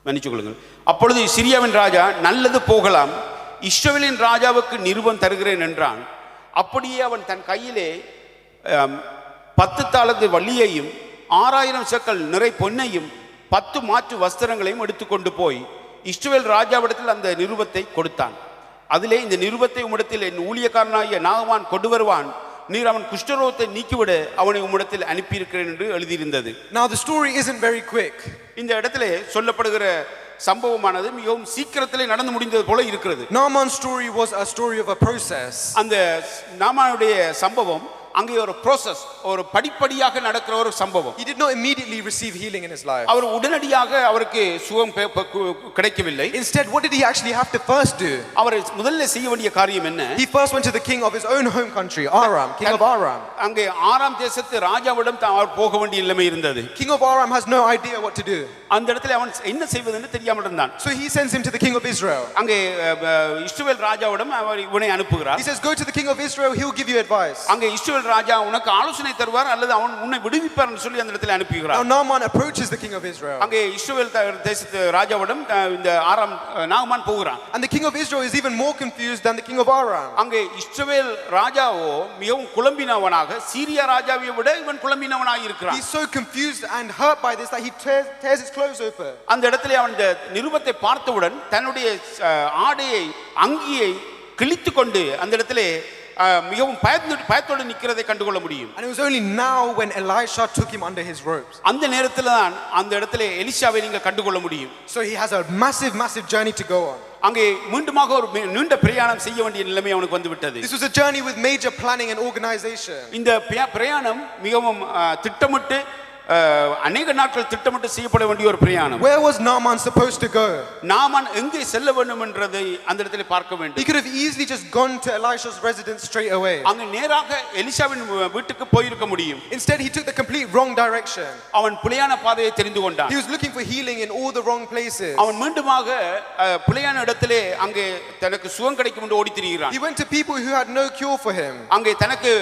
மன்னித்துக் கொள்ளுங்கள். அப்பொழுது சிரியாவின் ராஜா நல்லது போகலாம், இஸ்ரவேலின் ராஜாவுக்கு நிருபம் தருகிறேன் என்றான். அப்படியே அவன் தன் கையிலே 10 தாலந்து வள்ளியையும் 6000 செக்கல் நிறை பொன்னையும் 10 மாற்று வஸ்திரங்களையும் எடுத்துக்கொண்டு போய் இஸ்ரவேல் ராஜாவிடத்தில் அந்த நிருபத்தை கொடுத்தான். அதிலே, இந்த நிருபத்தை உம்மிடத்தில் என் ஊழியக்காரனாகிய நாகமான் கொண்டு வருவான், நீர் அவன் குஷ்டரோகத்தை நீக்கிவிட அவனை உம்மிடத்தில் அனுப்பியிருக்கிறேன் என்று எழுதியிருந்தது. Now the story isn't very quick. இந்த இடத்திலே சொல்லப்படுகிற சம்பவமானது மிகவும் சீக்கிரத்திலே நடந்து முடிந்தது போல இருக்கிறது. Naaman's story was a story of a process. அந்த நாமானுடைய சம்பவம் அங்கே ஒரு process, ஒரு படிப்படியாக நடக்கிற ஒரு சம்பவம். He did not immediately receive healing in his life. அவர் உடனடியாக அவருக்கு சுகம் கிடைக்கவில்லை. Instead, what did he actually have to first do? அவர் முதல்ல செய்ய வேண்டிய காரியம் என்ன? He first went to the king of his own home country, Aram, king of Aram. அங்கே ஆராம் தேசத்து ராஜாவிடம் அவர் போக வேண்டிய நிலைமை இருந்தது. King of Aram has no idea what to do. அந்த இடத்துல அவன் என்ன செய்வதென்று தெரியாமல் இருந்தான். So he sends him to the king of Israel. அங்கே இஸ்ரவேல் ராஜாவிடம் அவர் இவனை அனுப்புகிறார். He says, go to the king of Israel, he will give you advice. அங்கே இஸ்ரவேல் ராஜா உனக்கு ஆலோசனை தருவார் அல்லது அவன் உன்னை விடுவிப்பார் என்று சொல்லி அந்த இடத்துல அனுப்புகிறார். Now Naaman approaches the king of Israel. அங்கே இஸ்ரவேல் தேசத்து ராஜாவிடம் இந்த ஆராம் நாகமான் போகிறான். And the king of Israel is even more confused than the king of Aram. அங்கே இஸ்ரவேல் ராஜாவோ மிகவும் குழம்பினவனாக சீரியா ராஜாவை விட இவன் குழம்பினவனாக இருக்கிறான். He's so confused and hurt by this that he tears his clothes open. அந்த இடத்துல அவன் இந்த நிருபத்தை பார்த்தவுடன் தன்னுடைய ஆடையை அங்கியை கிழித்துக்கொண்டு அந்த இடத்திலே மிகவும் பயத்தோடு நிக்கிறதை கண்டுகொள்ள முடியும். And it was only now when Elisha took him under his robes. அந்த நேரத்துல தான் அந்த இடத்திலே எலிஷாவை நீங்க கண்டுகொள்ள முடியும். So he has a massive journey to go on. அங்கே மீண்டுமாக ஒரு நீண்ட பிரயாணம் செய்ய வேண்டிய நிலைமை அவனுக்கு வந்து விட்டது. This was a journey with major planning and organization. இந்த பிரயாணம் மிகவும் திட்டமிட்டு அநேக நாட்கள் திட்டமிட்டு செய்யப்பட வேண்டிய ஒரு பிரயாணம். Where was Naaman supposed to go? Naaman எங்கே செல்ல வேண்டும் என்றதை அந்த இடத்திலே பார்க்க வேண்டும். He could have easily just gone to Elisha's residence straight away. அங்க நேராக எலிசாவின் வீட்டுக்கு போயிருக்க முடியும். Instead he took the complete wrong direction. அவன் பிழையான பாதையை தெரிந்து கொண்டான். He was looking for healing in all the wrong places. அவன் மீண்டுமாக பிழையான இடத்திலே அங்கே தனக்கு சுகம் கிடைக்கும் என்று ஓடி திரிகிறான். He went to people who had no cure for him. அங்கே தனக்கு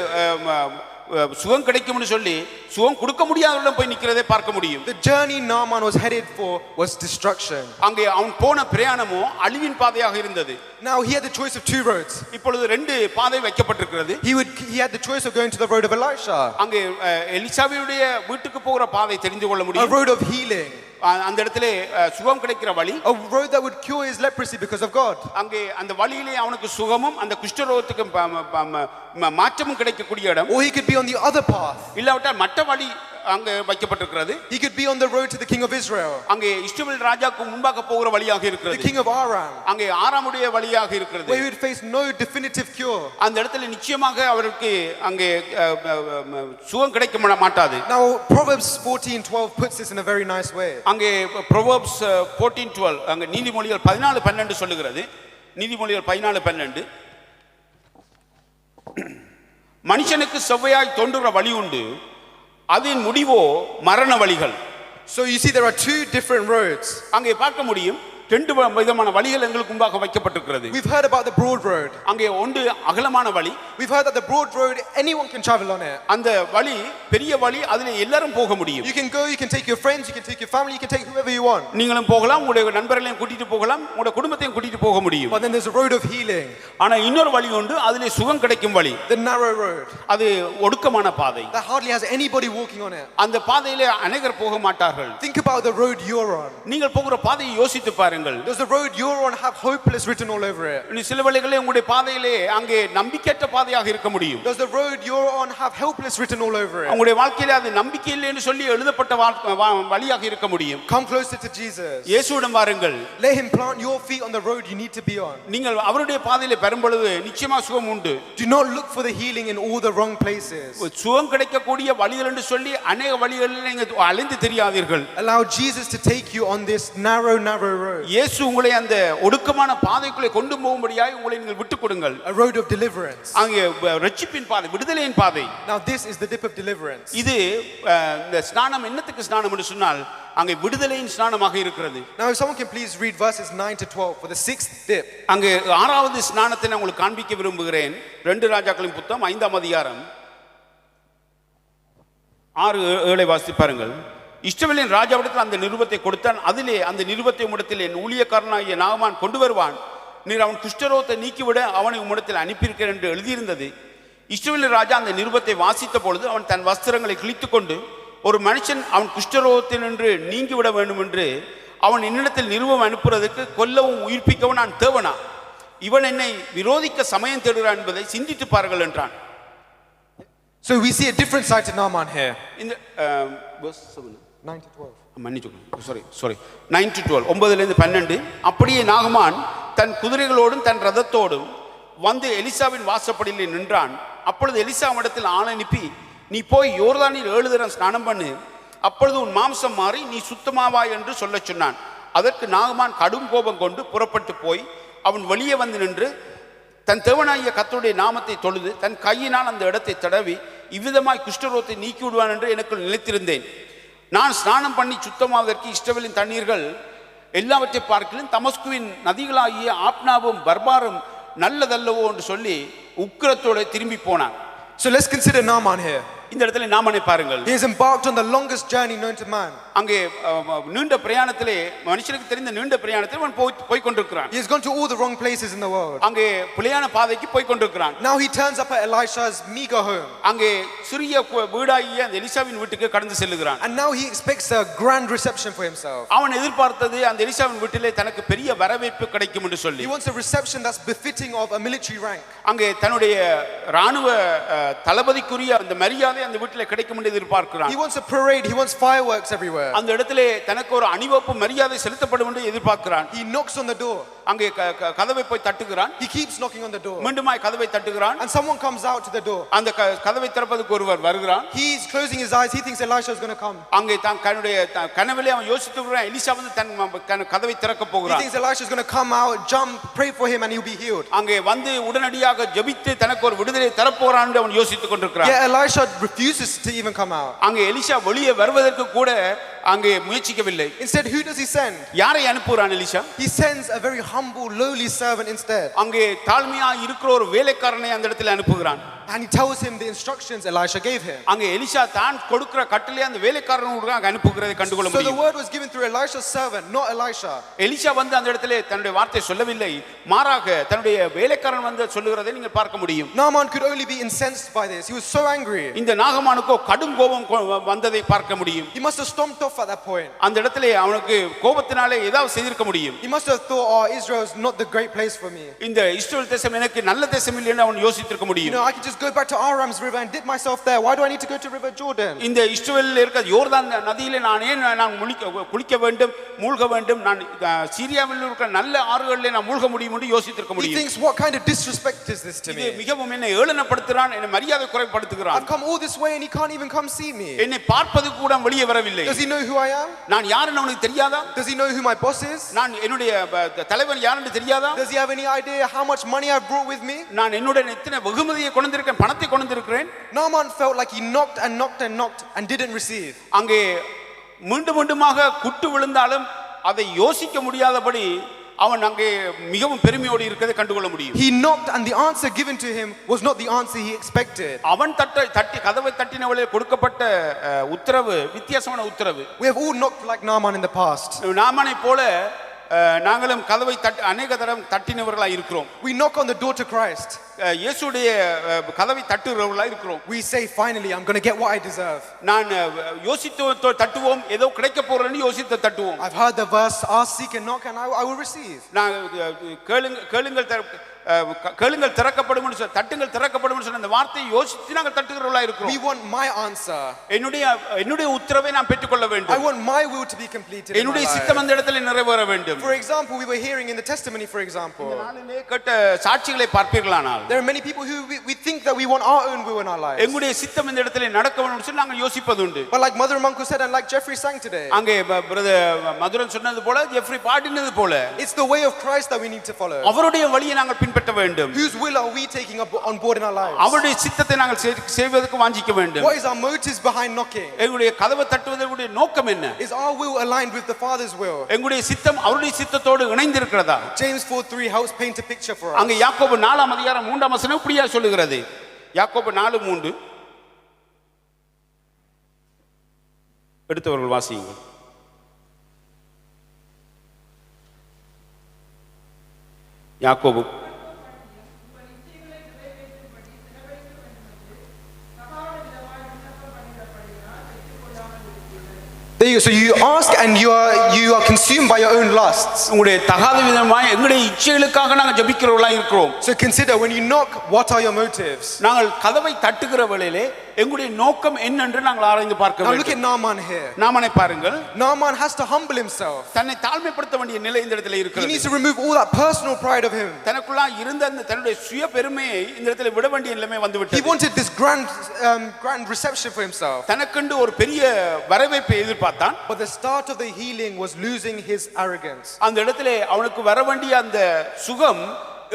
சுகம் கிடைக்கும்னு சொல்லி சுகம் கொடுக்க முடியாதவரிடம் போய் நிக்கிறதை பார்க்க முடியும். The journey Naaman was headed for was destruction. அங்கே அவன் போன பிரயாணமோ அழிவின் பாதையாக இருந்தது. Now he had the choice of two roads. இப்பொழுது ரெண்டு பாதை வைக்கப்பட்டிருக்கிறது. He had the choice of going to the road of Elisha. அங்கே எலிசாவினுடைய வீட்டுக்கு போகிற பாதை தெரிந்து கொள்ள முடியும். A road of healing. அந்த இடத்திலே சுகம் கிடைக்கிற வழி. A road that would cure his leprosy because of God. அங்கே அந்த வழியிலே அவனுக்கு சுகமும் அந்த குஷ்டரோகத்துக்கு மாற்றமும் கிடைக்கக்கூடிய இடம். Or he could be on the other path. இல்லாவிட்டால் மற்ற வழி அங்கே வைக்கப்பட்டிருக்கிறது. He could be on the road to the king of Israel. அங்கே இஸ்ரவேல் ராஜாவுக்கு முன்பாக போகிற வழியாக இருக்கிறது. The king of Aram. அங்கே ஆராமுடைய வழியாக இருக்கிறது. Where he would face no definitive cure. அந்த இடத்துல நிச்சயமாக அவருக்கு அங்கே சுகம் கிடைக்க மாட்டாது. Now Proverbs 14:12 puts this in a very nice way. அங்கே Proverbs 14:12 அங்கே நீதிமொழிகள் 14:12 சொல்லுகிறது. நீதிமொழிகள் 14:12 மனுஷனுக்கு செவ்வையாய் தோன்றுகிற வழி உண்டு, அதன் முடிவோ மரண வழிகள். So you see there are two different roads. அங்கே பார்க்க முடியும் ரெண்டு விதமான வழிகள் எங்களுக்கு முன்பாக வைக்கப்பட்டிருக்கிறது. We've heard about the broad road. அங்கே ஒன்று அகலமான வழி. We've heard that the broad road anyone can travel on it. அந்த வழி பெரிய வழி, அதிலே எல்லாரும் போக முடியும். You can go, you can take your friends, you can take your family, you can take whoever you want. நீங்களும் போகலாம், உங்களுடைய நண்பர்களையும் கூட்டிட்டு போகலாம், உங்களுடைய குடும்பத்தையும் கூட்டிட்டு போக முடியும். But then there's a road of healing. ஆனா இன்னொரு வழி உண்டு, அதிலே சுகம் கிடைக்கும் வழி. The narrow road. அது ஒடுக்கமான பாதை. That hardly has anybody walking on it. அந்த பாதையிலே அநேகர் போக மாட்டார்கள். Think about the road you're on. நீங்கள் போகிற பாதையை யோசித்து பாருங்கள். Does the road you're on have hopeless written all over it? நீ சில வேளைகளிலே உங்களுடைய பாதையிலே அங்கே நம்பிக்கையற்ற பாதையாக இருக்க முடியும். Does the road you're on have helpless written all over it? உங்களுடைய வாழ்க்கையிலே அது நம்பிக்கை இல்லைன்னு சொல்லி எழுதப்பட்ட வழியாக இருக்க முடியும். Come closer to Jesus. இயேசுவிடம் வாருங்கள். Let him plant your feet on the road you need to be on. நீங்கள் அவருடைய பாதையிலே பெறும்பொழுது நிச்சயமா சுகம் உண்டு. Do not look for the healing in all the wrong places. சுகம் கிடைக்கக்கூடிய வழிகள் என்று சொல்லி அநேக வழிகளில் நீங்கள் அலைந்து தெரியாதீர்கள். Allow Jesus to take you on this narrow road. இயேசு உங்களை அந்த ஒடுக்கமான பாதைக்குள்ளே கொண்டு போகும்படியாய் உங்களை நீங்கள் விட்டுக் கொடுங்கள். A road of deliverance. அங்கே ரட்சிப்பின் பாதை, விடுதலையின் பாதை. Now this is the dip of deliverance. இது இந்த ஸ்நானம் என்னத்துக்கு ஸ்நானம் என்று சொன்னால் அங்கே விடுதலையின் ஸ்நானமாக இருக்கிறது. Now if someone can please read verses 9 to 12 for the sixth dip. அங்கே ஆறாவது ஸ்நானத்தை நான் உங்களுக்கு காண்பிக்க விரும்புகிறேன். 2 ராஜாக்களின் புத்தகம் 5ஆம் அதிகாரம் 6-7 வாசித்து பாருங்கள். இஸ்ரவேலின் ராஜாவிடத்தில் அந்த நிருபத்தை கொடுத்தான். அதிலே அந்த நிருபத்தை உம்மிடத்தில் என் ஊழியக்காரனாகிய நாகமான் கொண்டு வருவான், நீர் அவன் குஷ்டரோகத்தை நீக்கிவிட அவனை உம்மிடத்தில் அனுப்பியிருக்கிறேன் என்று எழுதியிருந்தது. இஸ்ரவேல் ராஜா அந்த நிருபத்தை வாசித்த பொழுது அவன் தன் வஸ்திரங்களை கிழித்துக் கொண்டு, ஒரு மனுஷன் அவன் குஷ்டரோகத்தினின்று நீங்கிவிட வேண்டும் என்று அவன் என்னிடத்தில் நிருபம் அனுப்புறதுக்கு கொல்லவும் உயிர்ப்பிக்கவும் நான் தேவனா? இவன் என்னை விரோதிக்க சமயம் தேடுகிறான் என்பதை சிந்தித்து பாருங்கள் என்றான். So we see a different side to Naaman here. இந்த verse 9 to 12. sorry 9 to 12 9 12. அப்படியே நாகமான் தன் குதிரைகளோடும் தன் ரதத்தோடும் வந்து எலிசாவின் வாசப்படியில் நின்றான். அப்பொழுது எலிசா அவனிடத்தில் ஆள் அனுப்பி, நீ போய் யோர்தானில் 7 தரம் ஸ்நானம் பண்ணு, அப்பொழுது உன் மாம்சம் மாறி நீ சுத்தமாவாய் என்று சொல்ல சொன்னான். அதற்கு நாகமான் கடும் கோபம் கொண்டு புறப்பட்டு போய் அவன் வெளியே வந்து நின்று தன் தேவனாகிய கர்த்தருடைய நாமத்தை தொழுது தன் கையினால் அந்த இடத்தை தடவி இவ்விதமாய் குஷ்டரோகத்தை நீக்கி விடுவான் என்று எனக்குள் நிலைத்திருந்தேன். நான் ஸ்நானம் பண்ணி சுத்தமாவதற்கு இஸ்ரவேலின் தண்ணீர்கள் எல்லாவற்றை பார்க்கலும் தமஸ்குவின் நதிகளாகிய ஆப்னாவும் பர்பாரும் நல்லதல்லவோ என்று சொல்லி உக்கிரத்தோடு திரும்பி போனான். So let's consider Naaman here. இந்த இடத்துல நாமானை பாருங்கள். He has embarked on the longest journey known to man. அங்கே நீண்ட பிரயாணத்திலே, மனுஷனுக்கு தெரிந்த நீண்ட பிரயாணத்தில் அவன் போய் கொண்டிருக்கிறான். He has gone to all the wrong places in the world. அங்கே புலியான பாதைக்கு போய் கொண்டிருக்கிறான். Now he turns up at Elisha's meager home. அங்கே சிறிய வீடாகிய அந்த எலிசாவின் வீட்டுக்கு கடந்து செல்லுகிறான். And now he expects a grand reception for himself. அவன் எதிர்பார்த்தது அந்த எலிசாவின் வீட்டிலே தனக்கு பெரிய வரவேற்பு கிடைக்கும் என்று சொல்லி. He wants a reception that's befitting of a military rank. அங்கே தன்னுடைய ராணுவ தளபதிக்குரிய அந்த மரியாதை அந்த வீட்டிலே கிடைக்கும் என்று எதிர்பார்க்கிறான். He wants a parade, he wants fireworks everywhere. அந்த இடத்திலே தனக்கு ஒரு அணிவகுப்பு மரியாதை செலுத்தப்படும் என்று எதிர்பார்க்கிறான். He knocks on the door. அங்கே கதவை போய் தட்டுகிறான். He keeps knocking on the door. மீண்டுமாய் கதவை தட்டுகிறான். And someone comes out to the door. அந்த கதவை திறப்பதற்கு ஒருவர் வருகிறான். He is closing his eyes. He thinks Elisha is going to come. அங்கே தான் கனவிலே அவன் யோசித்துக்கிறான், எலிசா வந்து தன் கதவை திறக்க He போகிறான். thinks Elisha is going to come out, jump, pray for him and he'll be healed. அங்கே வந்து உடனடியாக ஜெபித்து தனக்கு ஒரு விடுதலை தரப்போறான் என்று அவன் யோசித்துக் கொண்டிருக்கிறான். Yeah, Elisha refuses to even come out. அங்கே எலிசா வெளியே வருவதற்கு கூட அங்கே முயற்சிக்கவில்லை. Instead, who does he send? யாரை அனுப்புகிறான் Elisha? He sends a very humble, lowly servant instead. அங்கே தாழ்மையா இருக்கிற ஒரு வேலைக்காரனை அந்த இடத்துல அனுப்புகிறான். And he tells him the instructions Elisha gave him. அங்கே எலிசா தான் கொடுக்கிற கட்டளை அந்த வேலைக்காரனுக்கு அனுப்புகிறதை கண்டுகொள்ள So the முடியும். word was given through Elisha's servant, not Elisha. Elisha வந்து அந்த இடத்திலே தன்னுடைய வார்த்தை சொல்லவில்லை, மாறாக தன்னுடைய வேலைக்காரன் வந்து சொல்லுகிறதை நீங்கள் பார்க்க முடியும். Naaman could only be incensed by this. He was so angry. இந்த நாகமானுக்கோ கடும் கோபம் வந்ததை பார்க்க முடியும். He must have stomped off at that point. அந்த இடத்திலே அவனுக்கு கோபத்தினாலே ஏதாவது செய்திருக்க முடியும். He must have thought, oh, Israel is not the great place for me. இந்த இஸ்ரவேல் தேசம் எனக்கு நல்ல தேசம் இல்லை என்று அவன் யோசித்திருக்க முடியும். I could just go back to Aram's river and dip myself there. Why do I need to go to river Jordan? இந்த இஸ்ரவேலில் இருக்க யோர்தான் நதியிலே நான் குளிக்க வேண்டும், மூழ்க வேண்டும், நான் சீரியாவில் இருக்கிற நல்ல ஆறுகளிலே நான் மூழ்க முடியும் என்று யோசித்திருக்க He முடியும். thinks, what kind of disrespect is this to இது me? மிகவும் என்னை ஏளனப்படுத்துகிறான், என்னை மரியாதை குறைப்படுத்துகிறான். I've come all this way and he can't even come see me. என்னை பார்ப்பது கூட வெளியே வரவில்லை. Does he know who I am? நான் யாருன்னு அவனுக்கு தெரியாதா? Does he know who my boss is? நான் என்னுடைய தலைவன் யாருன்னு தெரியாதா? Does he have any idea how much money I've brought with me? நான் என்னுடைய எத்தனை வெகுமதியை கொண்டிருக்கேன், பணத்தை கொண்டிருக்கிறேன். Naaman felt like he knocked and knocked and knocked and didn't receive. அங்கே மீண்டும் மீண்டுமாக குட்டு விழுந்தாலும் அதை யோசிக்க முடியாதபடி அவன் அங்கே மிகவும் பெருமையோடு இருக்கிறதை கண்டுகொள்ள முடியும். He knocked and the answer given to him was not the answer he expected. அவன் கதவை தட்டினவளே கொடுக்கப்பட்ட உத்தரவு வித்தியாசமான உத்தரவு. We have all knocked like Naaman in the past. நாமானை போல நாங்களும் கதவை அநேக தரம் தட்டினவர்களாக இருக்கிறோம். We knock on the door to Christ. இயேசுடைய கதவை தட்டுகிறவர்களாக இருக்கிறோம். We say, finally I'm going to get what I deserve. நான் யோசித்து தட்டுவோம், ஏதோ கிடைக்க போறேன்னு யோசித்து தட்டுவோம். I've heard the verse, ask, seek and knock and I will receive. நான் கேளுங்கள் திறக்கப்படும் என்று தட்டுங்கள் திறக்கப்படும் என்று சொன்ன அந்த வார்த்தையை யோசித்து நாங்கள் தட்டுகிறவர்களாக இருக்கிறோம். We want my answer. என்னுடைய உத்தரவை நான் பெற்றுக்கொள்ள வேண்டும். I want my will to be completed. என்னுடைய சித்தம் அந்த இடத்தில் நிறைவேற வேண்டும். For example, we were hearing in the testimony, for example, இந்த நாளிலே கேட்ட சாட்சிகளை பார்ப்பீர்களானால் there are many people who we think that we want our own will in our lives. எங்களுடைய சித்தம் இந்த இடத்திலே நடக்க வேண்டும் என்று நாங்கள் யோசிப்பது உண்டு. But like Mother and Uncle said and like Jeffrey sang today, அங்கே பிரதர் மதுரன் சொன்னது போல, ஜெஃப்ரி பாடினது போல, it's the way of Christ that we need to follow. அவருடைய வழியை நாங்கள் பின்பற்ற வேண்டும். Whose will are we taking on board in our lives? அவருடைய சித்தத்தை நாங்கள் செய்வதற்கு வாஞ்சிக்க வேண்டும். What is our motives behind knocking? எங்களுடைய கதவை தட்டுவதற்குரிய நோக்கம் என்ன? Is our will aligned with the Father's will? எங்களுடைய சித்தம் அவருடைய சித்தத்தோடு இணைந்து இருக்கிறதா? James 4:3 helps paint a picture for us. அங்கே யாக்கோபு 4 அதிகாரம் 3 வசனம் இப்படியா சொல்லுகிறது. யாக்கோபு 4:3 எடுத்தவர்கள் வாசியுங்கள். யாக்கோபு So you ask and you are consumed by your own lusts. உங்களுடைய தகாத விதமாய் எங்களுடைய இச்சைகளுக்காக நாங்கள் ஜெபிக்கிறவர்களா இருக்கிறோம். So consider when you knock, what are your motives? நாங்கள் கதவை தட்டுகிற வேளையிலே எங்களுடைய நோக்கம் என்னென்று நாங்கள் ஆராய்ந்து பார்க்க Now look வேண்டும். at Naaman here. நாமானை பாருங்கள். Naaman has to humble himself. தன்னை தாழ்மைப்படுத்த வேண்டிய நிலை இந்த இடத்துல He இருக்கிறது. needs to remove all that personal pride of him. தனக்குள்ள இருந்த அந்த தன்னுடைய சுய பெருமையை இந்த இடத்துல விட வேண்டிய நிலைமை வந்து He விட்டது. wanted this grand reception for himself. தனக்கென்று ஒரு பெரிய வரவேற்பை எதிர்பார்த்தான். But the start of the healing was losing his arrogance. அந்த இடத்துல அவனுக்கு வர வேண்டிய அந்த சுகம்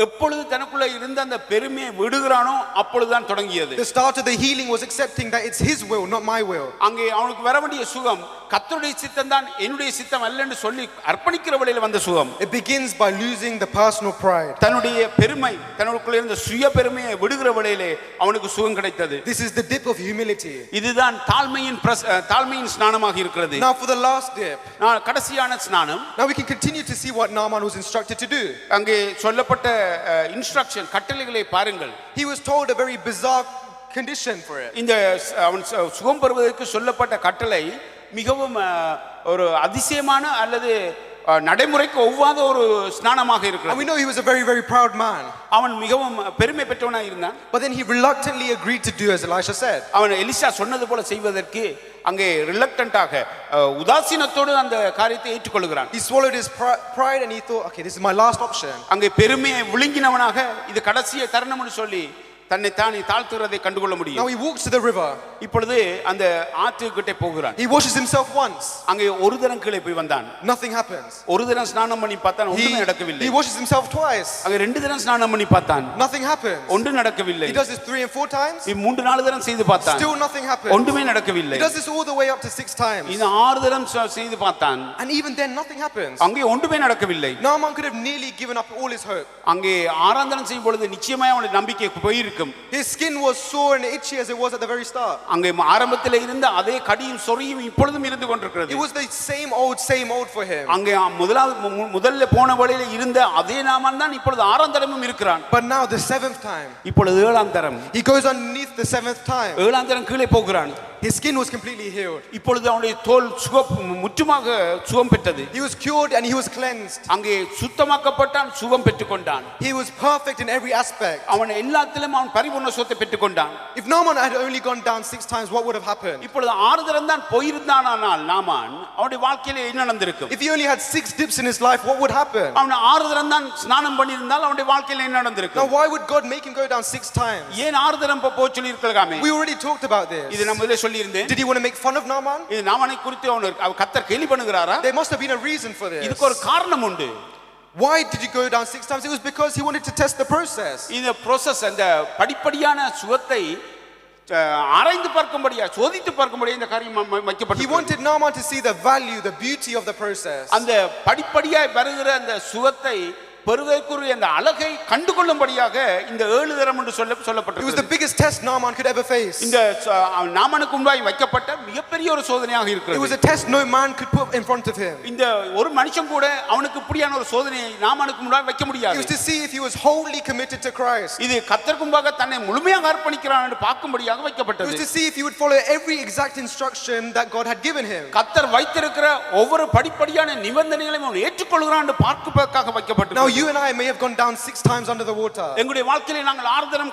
எப்பொழுது தனக்குள்ள இருந்த அந்த பெருமையை விடுகிறானோ அப்பொழுதுதான் தொடங்கியது. The start of the healing was accepting that it's his will, not my will. அங்கே அவனுக்கு வர வேண்டிய சுகம் கர்த்தருடைய சித்தம் தான், என்னுடைய சித்தம் அல்ல என்று சொல்லி அர்ப்பணிக்கிற வேளையில வந்த சுகம். It begins by losing the personal pride. தன்னுடைய பெருமை, தனக்குள்ள இருந்த சுய பெருமையை விடுகிற வேளையிலே அவனுக்கு சுகம் கிடைத்தது. This is the dip of humility. இதுதான் தாழ்மையின் ஸ்நானமாக இருக்கிறது. Now for the last dip. கடைசியான ஸ்நானம். Now we can continue to see what Naaman was instructed to do. அங்கே சொல்லப்பட்ட இன்ஸ்ட்ரக்ஷன் கட்டளைகளை பாருங்கள். He was told a very bizarre condition for it. இந்த அவன் சுகம் பெறுவதற்கு சொல்லப்பட்ட கட்டளை மிகவும் ஒரு அதிசயமான அல்லது நடைமுறைக்கு ஒவ்வாத ஒரு ஸ்நானமாக இருக்கிறது. And we know he was a very, very proud man. அவன் மிகவும் பெருமை பெற்றவனாக இருந்தான். But then he reluctantly agreed to do as Elisha said. அவன் எலிசா சொன்னது போல செய்வதற்கு அங்கே ரிலக்டன்ட்டாக உதாசீனத்தோடு அந்த காரியத்தை ஏற்றுக்கொள்கிறான். He swallowed his pride and he thought, okay, this is my last option. அங்கே பெருமையை விழுங்கினவனாக இது கடைசிய தருணம்னு சொல்லி தன்னை தானே தாழ்த்துறதை கண்டுகொள்ள முடியும். Now he walks to the river. இப்பொழுது அந்த ஆற்றுக்கிட்டே போகிறான். He washes himself once. அங்கே ஒரு தரம் கீழே போய் வந்தான். Nothing happens. ஒரு தரம் ஸ்நானம் பண்ணி பார்த்தான், ஒண்ணுமே நடக்கவில்லை. He washes himself twice. அங்கே ரெண்டு தரம் ஸ்நானம் பண்ணி பார்த்தான். Nothing happens. ஒன்றும் நடக்கவில்லை. He does this 3 and 4 times. மூன்று நாலு தரம் செய்து பார்த்தான். Still nothing happens. ஒன்றுமே நடக்கவில்லை. He does this all the way up to 6 times. இந்த ஆறு தரம் செய்து பார்த்தான். And even then nothing happens. அங்கே ஒன்றுமே நடக்கவில்லை. Naaman could have nearly given up all his hope. அங்கே ஆறாம் தரம் செய்யும் பொழுது நிச்சயமாக அவனுடைய நம்பிக்கை போயிருக்கும். His skin was sore and itchy as it was at the very start. அங்கே ஆரம்பத்தில் இருந்த அதே கடியும் சொறியும் இப்பொழுதும் இருந்து கொண்டிருக்கிறது. It was the same old for him. அங்கே முதல்ல போன வழியில இருந்த அதே நாமன் தான் இப்பொழுது ஆறாம் தரமும் இருக்கிறான். But now the 7th time. இப்பொழுது ஏழாம் தரம். He goes underneath the 7th time. ஏழாம் தரம் கீழே போகிறான். His skin was completely healed. இப்பொழுது அவனுடைய தோல் முற்றுமாக சுகம் பெற்றது. He was cured and he was cleansed. அங்கே சுத்தமாக்கப்பட்டான், சுகம் பெற்றுக்கொண்டான். He was perfect in every aspect. அவன் எல்லாத்திலும் அவன் பரிபூர்ண சுகத்தை பெற்றுக்கொண்டான். If Naaman had only gone down 6 times, what would have happened? இப்பொழுது ஆறு தரம் தான் போயிருந்தானால் நாமான் அவனுடைய வாழ்க்கையில என்ன நடந்திருக்கும்? If he only had 6 dips in his life, what would happen? அவன் ஆறு தரம் தான் ஸ்நானம் பண்ணியிருந்தால் அவனுடைய வாழ்க்கையில என்ன நடந்திருக்கும்? Now why would God make him go down 6 times? ஏன் ஆறு தரம் போக சொல்லி இருக்கலாமே? We already talked about this. இது நான் முதல்ல சொல்லி இருந்தேன். Did he want to make fun of Naaman? இது நாமானை குறித்து அவன் கர்த்தர் கேலி பண்ணுகிறாரா? There must have been a reason for this. இதுக்கு ஒரு காரணம் உண்டு. Why did you go down 6 times? It was because he wanted to test the process. இந்த process அந்த படிப்படியான சுகத்தை ஆராய்ந்து பார்க்கும்படியா சோதித்து பார்க்கும்படியா இந்த காரியம் வைக்கப்பட்டது. He wanted Naaman to see the value, the beauty of the process. அந்த படிப்படியாய் வருகிற அந்த சுகத்தை பெருகைக்குரிய அந்த அழகை கண்டுகொள்ளும்படியாக இந்த 7 தரம் என்று சொல்லப்பட்டது. It was the biggest test Naaman could ever face. இந்த நாமானுக்கு முன்பாய் வைக்கப்பட்ட மிகப்பெரிய ஒரு சோதனையாக இருக்கிறது. It was a test no man could put in front of him. இந்த ஒரு மனுஷன் கூட அவனுக்கு இப்படியான ஒரு சோதனையை நாமானுக்கு முன்பாய் வைக்க முடியாது. It was to see if he was wholly committed to Christ. இது கர்த்தருக்கு முன்பாக தன்னை முழுமையாக அர்ப்பணிக்கிறான் என்று பார்க்கும்படியாக வைக்கப்பட்டது. It was to see if he would follow every exact instruction that God had given him. கர்த்தர் வைத்திருக்கிற ஒவ்வொரு படிப்படியான நிபந்தனைகளையும் அவன் ஏற்றுக்கொள்கிறான் என்று பார்ப்பதற்காக வைக்கப்பட்டது. Now you and I may have gone down 6 times under the water. எங்களுடைய வாழ்க்கையிலே நாங்கள் 6 தரம்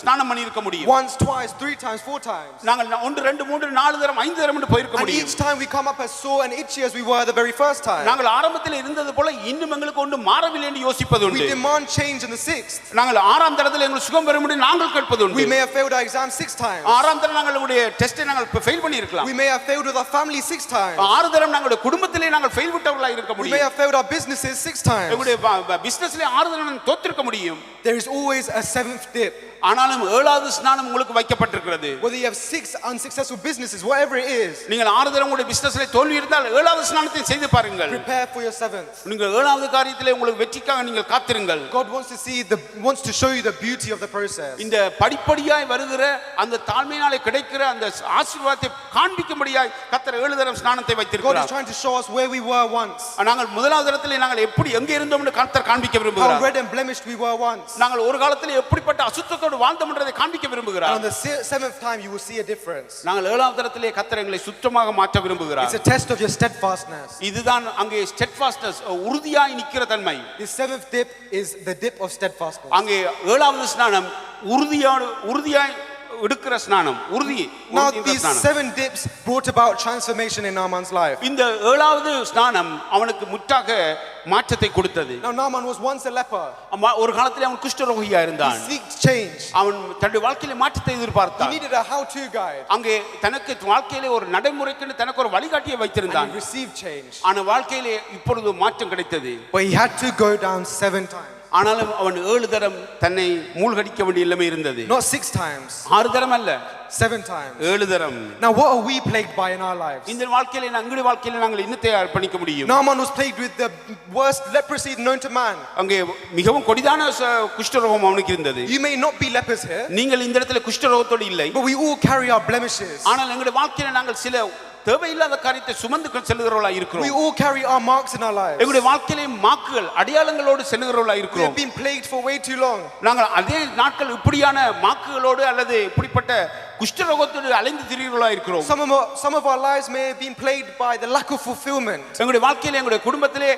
ஸ்நானம் பண்ணி இருக்க முடியும். Once, twice, 3 times, 4 times. நாங்கள் 1 2 3 4 தரம் 5 தரம் என்று போயிருக்க And முடியும். each time we come up as sore and itchy as we were the very first time. நாங்கள் ஆரம்பத்தில் இருந்தது போல இன்னும் எங்களுக்கு ஒன்றும் மாறவில்லை என்று யோசிப்பது உண்டு. We demand change in the 6th. நாங்கள் ஆறாம் தரத்தில் எங்களுக்கு சுகம் பெற முடியும் நாங்கள் கேட்பது உண்டு. We may have failed our exam 6 times. ஆறாம் தரம் நாங்களுடைய டெஸ்டை நாங்கள் ஃபெயில் பண்ணி இருக்கலாம். We may have failed with our family 6 times. ஆறு தரம் நாங்களுடைய குடும்பத்திலே நாங்கள் ஃபெயில் விட்டவர்களாக இருக்க We முடியும். may have failed our businesses 6 times. எங்களுடைய பிசினஸ்ல ஆறு தரம் தோற்றிருக்க முடியும். There is always a 7th dip. ஆனாலும் ஏழாவது ஸ்நானம் உங்களுக்கு வைக்கப்பட்டிருக்கிறது. Whether you have 6 unsuccessful businesses, whatever it is, நீங்கள் ஆறு தரம் உங்களுடைய பிசினஸ்ல தோல்வி இருந்தால் ஏழாவது ஸ்நானத்தை செய்து பாருங்கள். prepare for your 7th. நீங்கள் ஏழாவது காரியத்திலே உங்களுக்கு வெற்றிக்காக நீங்கள் காத்திருங்கள். God wants to show you the beauty of the process. இந்த படிப்படியாய் வருகிற அந்த தாழ்மையினாலே கிடைக்கிற அந்த ஆசீர்வாதத்தை காண்பிக்கும்படியாய் கர்த்தர் 7 தரம் ஸ்நானத்தை God வைத்திருக்கிறார். is trying to show us where we were once. நாங்கள் முதலாவது தரத்திலே நாங்கள் எப்படி எங்கே இருந்தோம் என்று கர்த்தர் காண்பிக்க How விரும்புகிறார். red and blemished we were once. நாங்கள் ஒரு காலத்தில் எப்படிப்பட்ட அசுத்தத்தோடு சுகத்தோடு வாழ்ந்தோம்ன்றதை காண்பிக்க And விரும்புகிறார். on the seventh time, you will see a difference. நாங்கள் ஏழாவது தரத்திலே கர்த்தர் எங்களை சுத்தமாக மாற்ற விரும்புகிறார். It's a test of your steadfastness. இதுதான் அங்கே steadfastness, உறுதியாய் நிற்கிற தன்மை. The seventh dip is the dip of steadfastness. அங்கே ஏழாவது ஸ்நானம் உறுதியாய் எடுக்கிற ஸ்நானம், உறுதி. Now these 7 dips brought about transformation in Naaman's life. இந்த ஏழாவது ஸ்நானம் அவனுக்கு முற்றாக மாற்றத்தை கொடுத்தது. Now Naaman was once a leper. ஒரு காலத்திலே அவன் குஷ்டரோகியா இருந்தான். He seeked change. அவன் தன்னுடைய வாழ்க்கையிலே மாற்றத்தை எதிர்பார்த்தான். He needed a how-to guide. அங்கே தனக்கு வாழ்க்கையிலே ஒரு நடைமுறைக்கு தனக்கு ஒரு வழிகாட்டியை வைத்திருந்தான். And he received change. ஆனா வாழ்க்கையிலே இப்பொழுது மாற்றம் கிடைத்தது. But he had to go down 7 times. ஆனாலும் அவன் 7 தரம் தன்னை மூழ்கடிக்க வேண்டிய நிலைமை இருந்தது. Not 6 times. 6 தரம் அல்ல, 7 times. 7 தரம். Now what are we plagued by in our lives? இந்த வாழ்க்கையிலே நம்முடைய வாழ்க்கையிலே நாங்கள் இன்னத்தை அர்ப்பணிக்க முடியும். Naaman was plagued with the worst leprosy known to man. அங்கே மிகவும் கொடிதான குஷ்டரோகம் அவனுக்கு இருந்தது. You may not be lepers here. நீங்கள் இந்த இடத்துல குஷ்டரோகத்தோடு இல்லை. But we all carry our blemishes. ஆனால் எங்களுடைய வாழ்க்கையிலே நாங்கள் சில தேவையில்லாத காரியத்தை சுமந்து செல்கிறவர்களா இருக்கிறோம். We all carry our marks in our lives. எங்களுடைய வாழ்க்கையிலே மாக்குகள் அடையாளங்களோடு செல்கிறவர்களா We இருக்கிறோம். have been plagued for way too long. நாங்கள் அதே நாட்கள் இப்படியான மாக்குகளோடு அல்லது இப்படிப்பட்ட குஷ்டரோகத்தோடு அலைந்து திரிகிறவர்களா இருக்கிறோம். Some of our lives may have been plagued by the lack of fulfillment. எங்களுடைய வாழ்க்கையிலே எங்களுடைய குடும்பத்திலே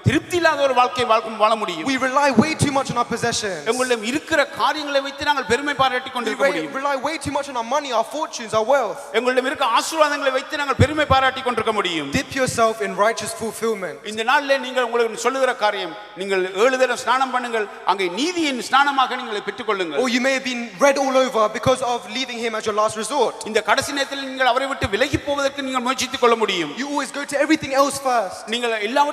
திருப்தி இல்லாத ஒரு வாழ்க்கை வாழ முடியும். We rely way too much on our possessions. எங்களிடம் இருக்கிற காரியங்களை வைத்து நாங்கள் பெருமை பாராட்டிக் கொண்டிருக்க முடியும். We rely way too much on our money, our fortunes, our wealth. எங்களிடம் இருக்க ஆசீர்வாதங்களை வைத்து நாங்கள் பெருமை பாராட்டிக் கொண்டிருக்க முடியும். Dip yourself in righteous fulfillment. இந்த நாளிலே நீங்கள் உங்களுக்கு சொல்லுகிற காரியம், நீங்கள் 7 தரம் ஸ்நானம் பண்ணுங்கள், அங்கே நீதியின் ஸ்நானமாக நீங்கள் பெற்றுக்கொள்ளுங்கள். Or you may have been read all over because of leaving him as your last resort. இந்த கடைசி நேரத்தில் நீங்கள் அவரை விட்டு விலகி போவதற்கு நீங்கள் முயற்சித்துக் கொள்ள முடியும். You always go to everything else first. நீங்கள் எல்லா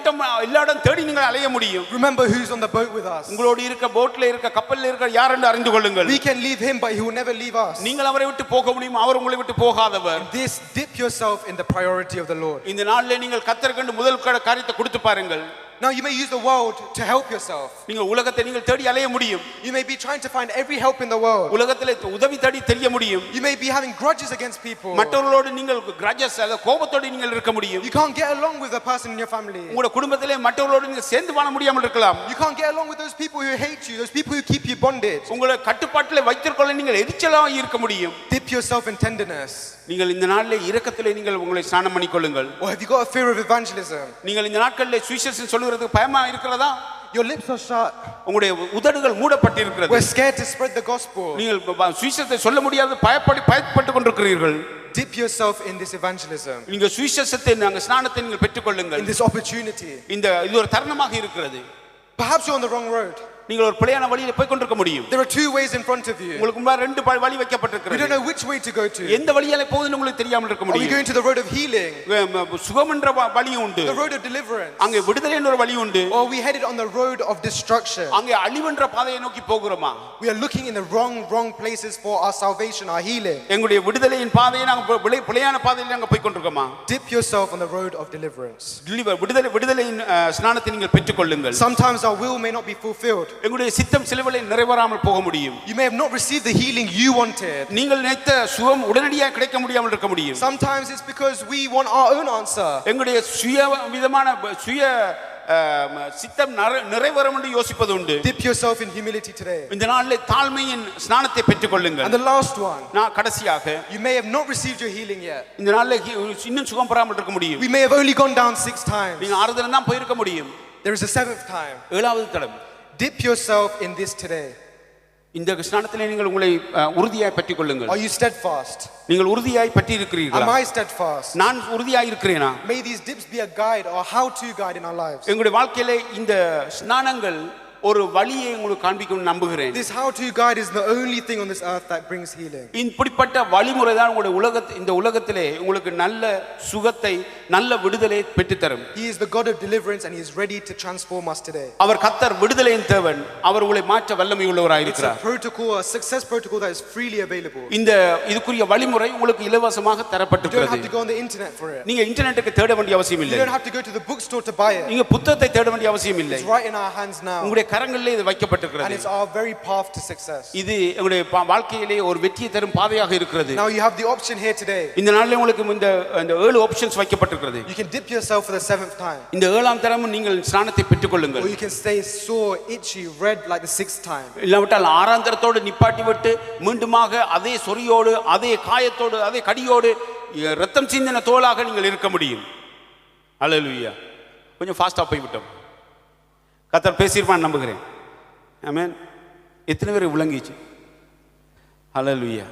இடம் தேடி நீங்கள் அலைய முடியும். Remember who's on the boat with us. உங்களோடு இருக்க போட்ல இருக்க கப்பல்ல இருக்க யார் என்று அறிந்து கொள்ளுங்கள். We can leave him but he will never leave us. நீங்கள் அவரை விட்டு போக முடியும், அவர் உங்களை விட்டு போகாதவர். This dip yourself in the priority of the Lord. இந்த நாளிலே நீங்கள் கர்த்தருக்கு முதல் காரியத்தை கொடுத்து பாருங்கள். Now you may use the world to help yourself. நீங்கள் உலகத்தை நீங்கள் தேடி அலைய முடியும். You may be trying to find every help in the world. உலகத்திலே உதவி தேடி தெரிய முடியும். You may be having grudges against people. மற்றவர்களோடு நீங்கள் grudges அத கோபத்தோடு நீங்கள் இருக்க முடியும். You can't get along with a person in your family. உங்களுடைய குடும்பத்திலே மற்றவர்களோடு நீங்கள் சேர்ந்து வாழ முடியாமல் இருக்கலாம். You can't get along with those people who hate you, those people who keep you bondage. உங்களை கட்டுப்பாட்டிலே வைத்திருக்கொள்ள நீங்கள் எரிச்சலாக இருக்க முடியும். Dip yourself in tenderness. நீங்கள் இந்த நாளிலே இரக்கத்திலே நீங்கள் உங்களை ஸ்நானம் பண்ணிக்கொள்ளுங்கள். Or have you got a fear of evangelism? நீங்கள் இந்த நாட்களிலே சுவிசேஷம் சொல்லுகிறதுக்கு பயமா இருக்கிறதா? Your lips are shut. உங்களுடைய உதடுகள் மூடப்பட்டிருக்கிறது. We're scared to spread the gospel. நீங்கள் சுவிசேஷத்தை சொல்ல முடியாது, பயப்பட்டு கொண்டிருக்கிறீர்கள். Dip yourself in this evangelism. நீங்கள் சுவிசேஷத்தை நாங்கள் ஸ்நானத்தை நீங்கள் பெற்றுக்கொள்ளுங்கள். In this opportunity. இது ஒரு தருணமாக இருக்கிறது. Perhaps you're on the wrong road. நீங்கள் ஒரு பிழையான வழியில போய் கொண்டிருக்க முடியும். There are 2 ways in front of you. உங்களுக்கு முன்னாடி 2 வழி வைக்கப்பட்டிருக்கிறது. You don't know which way to go to. எந்த வழியால போகுதுன்னு உங்களுக்கு தெரியாமல் இருக்க Are you முடியும். going to the road of healing? சுகமன்ற வழி உண்டு. The road of deliverance. அங்கே விடுதலை என்ற ஒரு வழி உண்டு. Or we headed on the road of destruction. அங்கே அழிவென்ற பாதையை நோக்கி போகிறோமா? We are looking in the wrong places for our salvation, our healing. எங்களுடைய விடுதலையின் பாதையை நாங்க பிழையான பாதையில நாங்க போய் கொண்டிருக்கோமா? Dip yourself on the road of deliverance. விடுதலையின் ஸ்நானத்தை நீங்கள் பெற்றுக்கொள்ளுங்கள். Sometimes our will may not be fulfilled. எங்களுடைய சித்தம் சிலவேளை நிறைவேறாமல் போக முடியும். You may have not received the healing you wanted. நீங்கள் நினைத்த சுகம் உடனடியாக கிடைக்க முடியாமல் இருக்க முடியும். Sometimes it's because we want our own answer. எங்களுடைய சுய சித்தம் நிறைவேறும் என்று யோசிப்பது உண்டு. Dip yourself in humility today. இந்த நாளிலே தாழ்மையின் ஸ்நானத்தை பெற்றுக்கொள்ளுங்கள். And the last one. நான் கடைசியாக, you may have not received your healing yet. இந்த நாளிலே இன்னும் சுகம் பெறாமல் இருக்க முடியும். We may have only gone down 6 times. நீங்க 6 தடவை தான் போயிருக்க முடியும். There is a 7th time. 7வது தடவை. Dip yourself in this today. இந்த ஸ்நானத்திலே நீங்கள் உங்களை உறுதியாய் பற்றிக் கொள்ளுங்கள். Are you steadfast? நீங்கள் உறுதியாய் பற்றி இருக்கிறீர்களா? Am I steadfast? நான் உறுதியாய் இருக்கிறேனா? May these dips be a guide or how to guide in our lives. எங்களுடைய வாழ்க்கையிலே இந்த ஸ்நானங்கள் ஒரு வழியை உங்களுக்கு காண்பிக்கும் நம்புகிறேன். This how to guide is the only thing on this earth that brings healing. இப்படிப்பட்ட வழிமுறை தான் இந்த உலகத்திலே உங்களுக்கு நல்ல சுகத்தை நல்ல விடுதலை பெற்று தரும். He is the God of deliverance and he is ready to transform us today. அவர் கர்த்தர் விடுதலையின் தேவன், அவர் உங்களை மாற்ற வல்லமை உள்ளவராய் இருக்கிறார். It's a protocol, a success protocol that is freely available. இந்த இதுக்குரிய வழிமுறை உங்களுக்கு இலவசமாக தரப்பட்டிருக்கிறது. You don't have to go on the internet for it. நீங்க இன்டர்நெட்டுக்கு தேட வேண்டிய அவசியம் இல்லை. You don't have to go to the bookstore to buy it. நீங்க புத்தகத்தை தேட வேண்டிய அவசியம் இல்லை. It's right in our hands now. கரங்களிலே இது வைக்கப்பட்டிருக்கிறது. And it's our very path to success. இது உங்களுடைய வாழ்க்கையிலே ஒரு வெற்றியை தரும் பாதையாக இருக்கிறது. Now you have the option here today. இந்த நாளிலே உங்களுக்கு இந்த 7 ஆப்ஷன்ஸ் வைக்கப்பட்டிருக்கிறது. சொல்லப்பட்டிருக்கிறது. You can dip yourself for the 7th time. இந்த 7ஆம் தரமும் நீங்கள் ஸ்நானத்தை பெற்றுக்கொள்ளுங்கள். Or you can stay sore, itchy, red like the 6th time. இல்லாவிட்டால் 6ஆம் தரத்தோடு நிப்பாட்டி விட்டு மீண்டுமாக அதே சொறியோடு அதே காயத்தோடு அதே கடியோடு ரத்தம் சிந்தின தோளாக நீங்கள் இருக்க முடியும். அல்லேலூயா. கொஞ்சம் ஃபாஸ்டா போய் விட்டோம். கர்த்தர் பேசியிருப்பான்னு நம்புகிறேன். ஆமென். எத்தனை பேர் விளங்கிச்சு? அல்லேலூயா.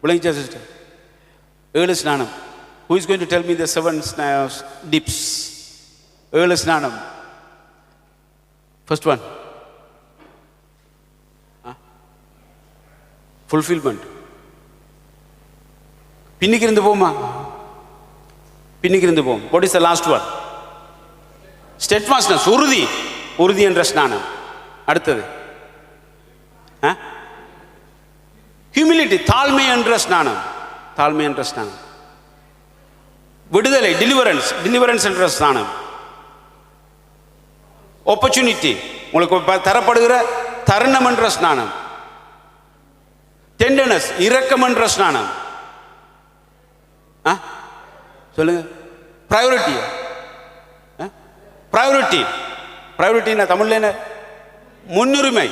விளங்கிச்சா சிஸ்டர்? 7 ஸ்நானம். Who is going to tell me the 7 dips? 7 ஸ்நானம். First one. Fulfillment. பின்னிக்கு இருந்து போமா? பின்னிக்கு இருந்து போம். What is the last one? Steadfastness. உறுதி என்ற ஸ்நானம். அடுத்தது ஹியூமிலிட்டி, தாழ்மை என்ற ஸ்நானம். விடுதலை, டெலிவரன்ஸ் என்ற ஸ்நானம். ஆப்பர்ச்சுனிட்டி, உங்களுக்கு தரப்படுகிற தருணம் என்ற ஸ்நானம். டெண்டர்னஸ், இரக்கம் என்ற ஸ்நானம். சொல்லுங்க. ப்ரையாரிட்டி தமிழ்ல என்ன? முன்னுரிமை,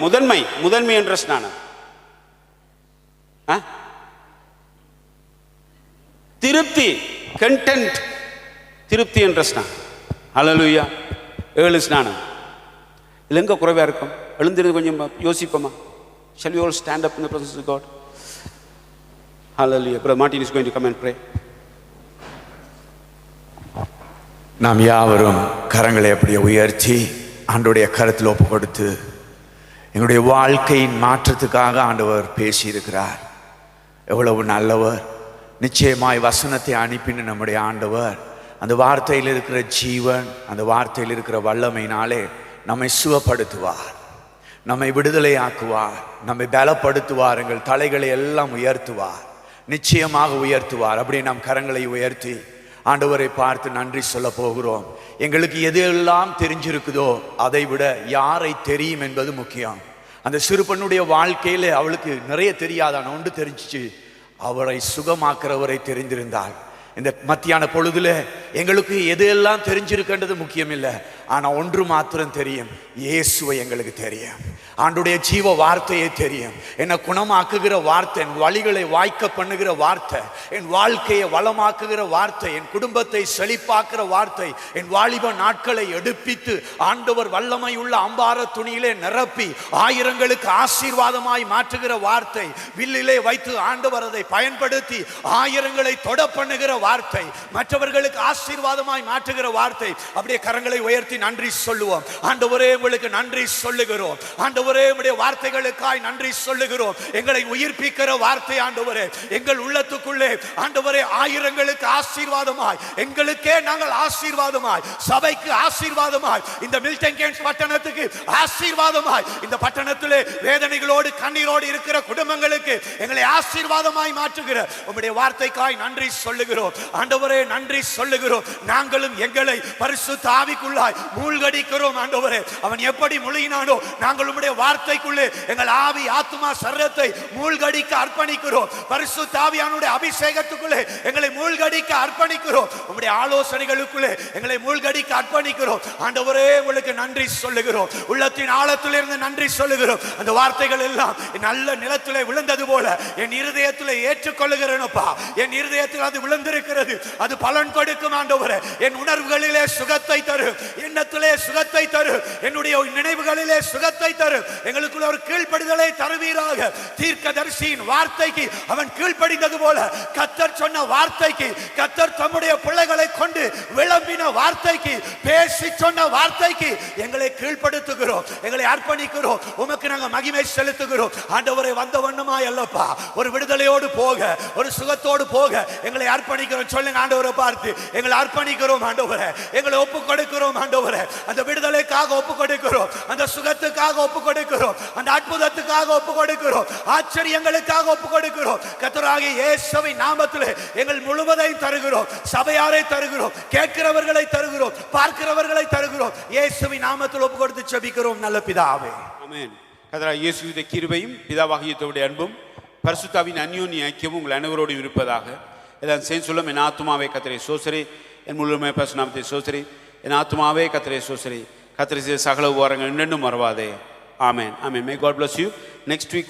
முதன்மை என்ற ஸ்நானம். திருப்தி, கண்டென்ட், திருப்தி என்ற ஸ்நானம். அல்லேலூயா. 7 ஸ்நானம். இதுல எங்க குறைவா இருக்கும்? எழுந்திருந்து கொஞ்சம் யோசிப்போமா? Shall we all stand up in the presence of God? Hallelujah. Brother Martin is going to come and pray. நாம் யாவரும் கரங்களை அப்படியே உயர்த்தி ஆண்டவருடைய கரத்தில் ஒப்பு கொடுத்து எங்களுடைய வாழ்க்கையின் மாற்றத்துக்காக ஆண்டவர் பேசியிருக்கிறார். எவ்வளவு நல்லவர்! நிச்சயமாய் வசனத்தை அனுப்பின நம்முடைய ஆண்டவர் அந்த வார்த்தையில் இருக்கிற ஜீவன், அந்த வார்த்தையில் இருக்கிற வல்லமையினாலே நம்மை சுகப்படுத்துவார், நம்மை விடுதலை ஆக்குவார், நம்மை பலப்படுத்துவார், எங்கள் தலைகளை எல்லாம் உயர்த்துவார், நிச்சயமாக உயர்த்துவார். அப்படியே நாம் கரங்களை உயர்த்தி ஆண்டவரை பார்த்து நன்றி சொல்ல போகிறோம். எங்களுக்கு எது எல்லாம் தெரிஞ்சிருக்குதோ அதை விட யாரை தெரியும் என்பது முக்கியம். அந்த சிறுபெண்ணுடைய வாழ்க்கையில அவளுக்கு நிறைய தெரியாதான ஒன்று தெரிஞ்சிச்சு. அவரை சுகமாக்குறவரை தெரிந்திருந்தாள். இந்த மத்தியான பொழுதுல எங்களுக்கு எது எல்லாம் தெரிஞ்சிருக்கின்றது முக்கியம் இல்லை, ஆனா ஒன்று மாத்திரம் தெரியும், இயேசுவை எங்களுக்கு தெரியும், ஆண்டுடைய ஜீவ வார்த்தையை தெரியும். என்னை குணமாக்குகிற வார்த்தை, என் வழிகளை வாய்க்க பண்ணுகிற வார்த்தை, என் வாழ்க்கையை வளமாக்குகிற வார்த்தை, என் குடும்பத்தை செழிப்பாக்குற வார்த்தை, என் வாலிப நாட்களை எடுப்பித்து ஆண்டவர் வல்லமை உள்ள அம்பார துணியிலே நிரப்பி ஆயிரங்களுக்கு ஆசீர்வாதமாய் மாற்றுகிற வார்த்தை, வில்லிலே வைத்து ஆண்டவர் அதை பயன்படுத்தி ஆயிரங்களை தொட பண்ணுகிற வார்த்தை, மற்றவர்களுக்கு ஆசீர்வாதமாய் மாற்றுகிற வார்த்தை. அப்படியே கரங்களை உயர்த்தி நன்றி சொல்லுவோம். ஆண்டவரே உங்களுக்கு நன்றி சொல்லுகிறோம். ஆண்டவரே உம்முடைய வார்த்தைகளுக்காய் நன்றி சொல்லுகிறோம். எங்களை உயிர்ப்பிக்கிற வார்த்தை ஆண்டவரே, எங்கள் உள்ளத்துக்குள்ளே ஆண்டவரே ஆயிரங்களுக்கு ஆசீர்வாதமாய், எங்களுக்கே நாங்கள் ஆசீர்வாதமாய், சபைக்கு ஆசீர்வாதமாய், இந்த மில்டன் கீன்ஸ் பட்டணத்துக்கு ஆசீர்வாதமாய், இந்த பட்டணத்திலே வேதனைகளோடு கண்ணீரோடு இருக்கிற குடும்பங்களுக்கு எங்களை ஆசீர்வாதமாய் மாற்றுகிற உம்முடைய வார்த்தைக்காய் நன்றி சொல்லுகிறோம். ஆண்டவரே நன்றி சொல்லுகிறோம். நாங்களும் எங்களை பரிசுத்த ஆவிக்குள்ளாய் மூழ்கடிக்கிறோம். ஆண்டவரே அவன் எப்படி முழுகினானோ நாங்கள் உம்முடைய வார்த்தைக்குள்ளே எங்கள் ஆவி ஆத்துமா சரீரத்தை மூழ்கடிக்க அர்ப்பணிக்கிறோம். பரிசுத்த ஆவியானுடைய அபிஷேகத்துக்குள்ளே எங்களை மூழ்கடிக்க அர்ப்பணிக்கிறோம். உம்முடைய ஆலோசனைகளுக்குள்ளே எங்களை மூழ்கடிக்க அர்ப்பணிக்கிறோம். ஆண்டவரே உங்களுக்கு நன்றி சொல்லுகிறோம். உள்ளத்தின் ஆழத்திலிருந்து நன்றி சொல்லுகிறோம். அந்த வார்த்தைகள் எல்லாம் நல்ல நிலத்திலே விழுந்தது போல என் இருதயத்திலே ஏற்றுக்கொள்ளுகிறேனப்பா. என் இருதயத்தில் அது விழுந்திருக்கிறது, அது பலன் கொடுக்கும். ஆண்டவரே என் உணர்வுகளிலே சுகத்தை தரு, எண்ணத்திலே சுகத்தை தரு, என்னுடைய நினைவுகளிலே சுகத்தை தரு. எங்களுக்குள்ள ஒரு கீழ்ப்படிதலை தருவீராக. தீர்க்கதரிசியின் வார்த்தைக்கு அவன் கீழ்ப்படிந்தது போல கர்த்தர் சொன்ன வார்த்தைக்கு, கர்த்தர் தம்முடைய பிள்ளைகளை கொண்டு விளம்பின வார்த்தைக்கு, பேசி சொன்ன வார்த்தைக்கு எங்களை கீழ்ப்படுத்துகிறோம், எங்களை அர்ப்பணிக்கிறோம். உமக்கு நாங்கள் மகிமை செலுத்துகிறோம். ஆண்டவரை வந்த வண்ணமாய் அல்லப்பா, ஒரு விடுதலையோடு போக, ஒரு சுகத்தோடு போக எங்களை அர்ப்பணிக்கிறோம். சொல்லுங்க ஆண்டவரை பார்த்து, எங்களை அர்ப்பணிக்கிறோம் ஆண்டவரே, எங்களை ஒப்பு கொடுக்கிறோம் ஆண்டவரே. அந்த விடுதலைக்காக ஒப்பு கொடுக்கிறோம், அந்த சுகத்துக்காக ஒப்பு கொடுக்கிறோம், அந்த அற்புதத்துக்காக ஒப்பு கொடுக்கிறோம், ஆச்சரியங்களுக்காக ஒப்பு கொடுக்கிறோம். கர்த்தராகிய இயேசுவின் நாமத்திலே எங்கள் முழுவதையும் தருகிறோம். சபையாரை தருகிறோம், கேட்கிறவர்களை தருகிறோம், பார்க்கிறவர்களை தருகிறோம். இயேசுவின் நாமத்தில் ஒப்பு கொடுத்து ஜெபிக்கிறோம் நல்ல பிதாவே. ஆமென். கர்த்தராகிய இயேசுவின் கிருபையும் பிதாவாகிய தேவனுடைய அன்பும் பரிசுத்த ஆவியின் அந்யோன்ய ஐக்கியமும் உங்கள் அனைவரோடு இருப்பதாக. எல்லாம் சேர்ந்து சொல்லும், என் ஆத்துமாவே கர்த்தரை சோசரி, என் முழுமை பரிசுநாமத்தை சோசரி, என் ஆத்துமாவே கர்த்தரை சோசரி, கர்த்தர் செய்த சகல உபகாரங்கள் இன்னும் மறவாதே. ஆமென். ஆமென். May God bless you. Next week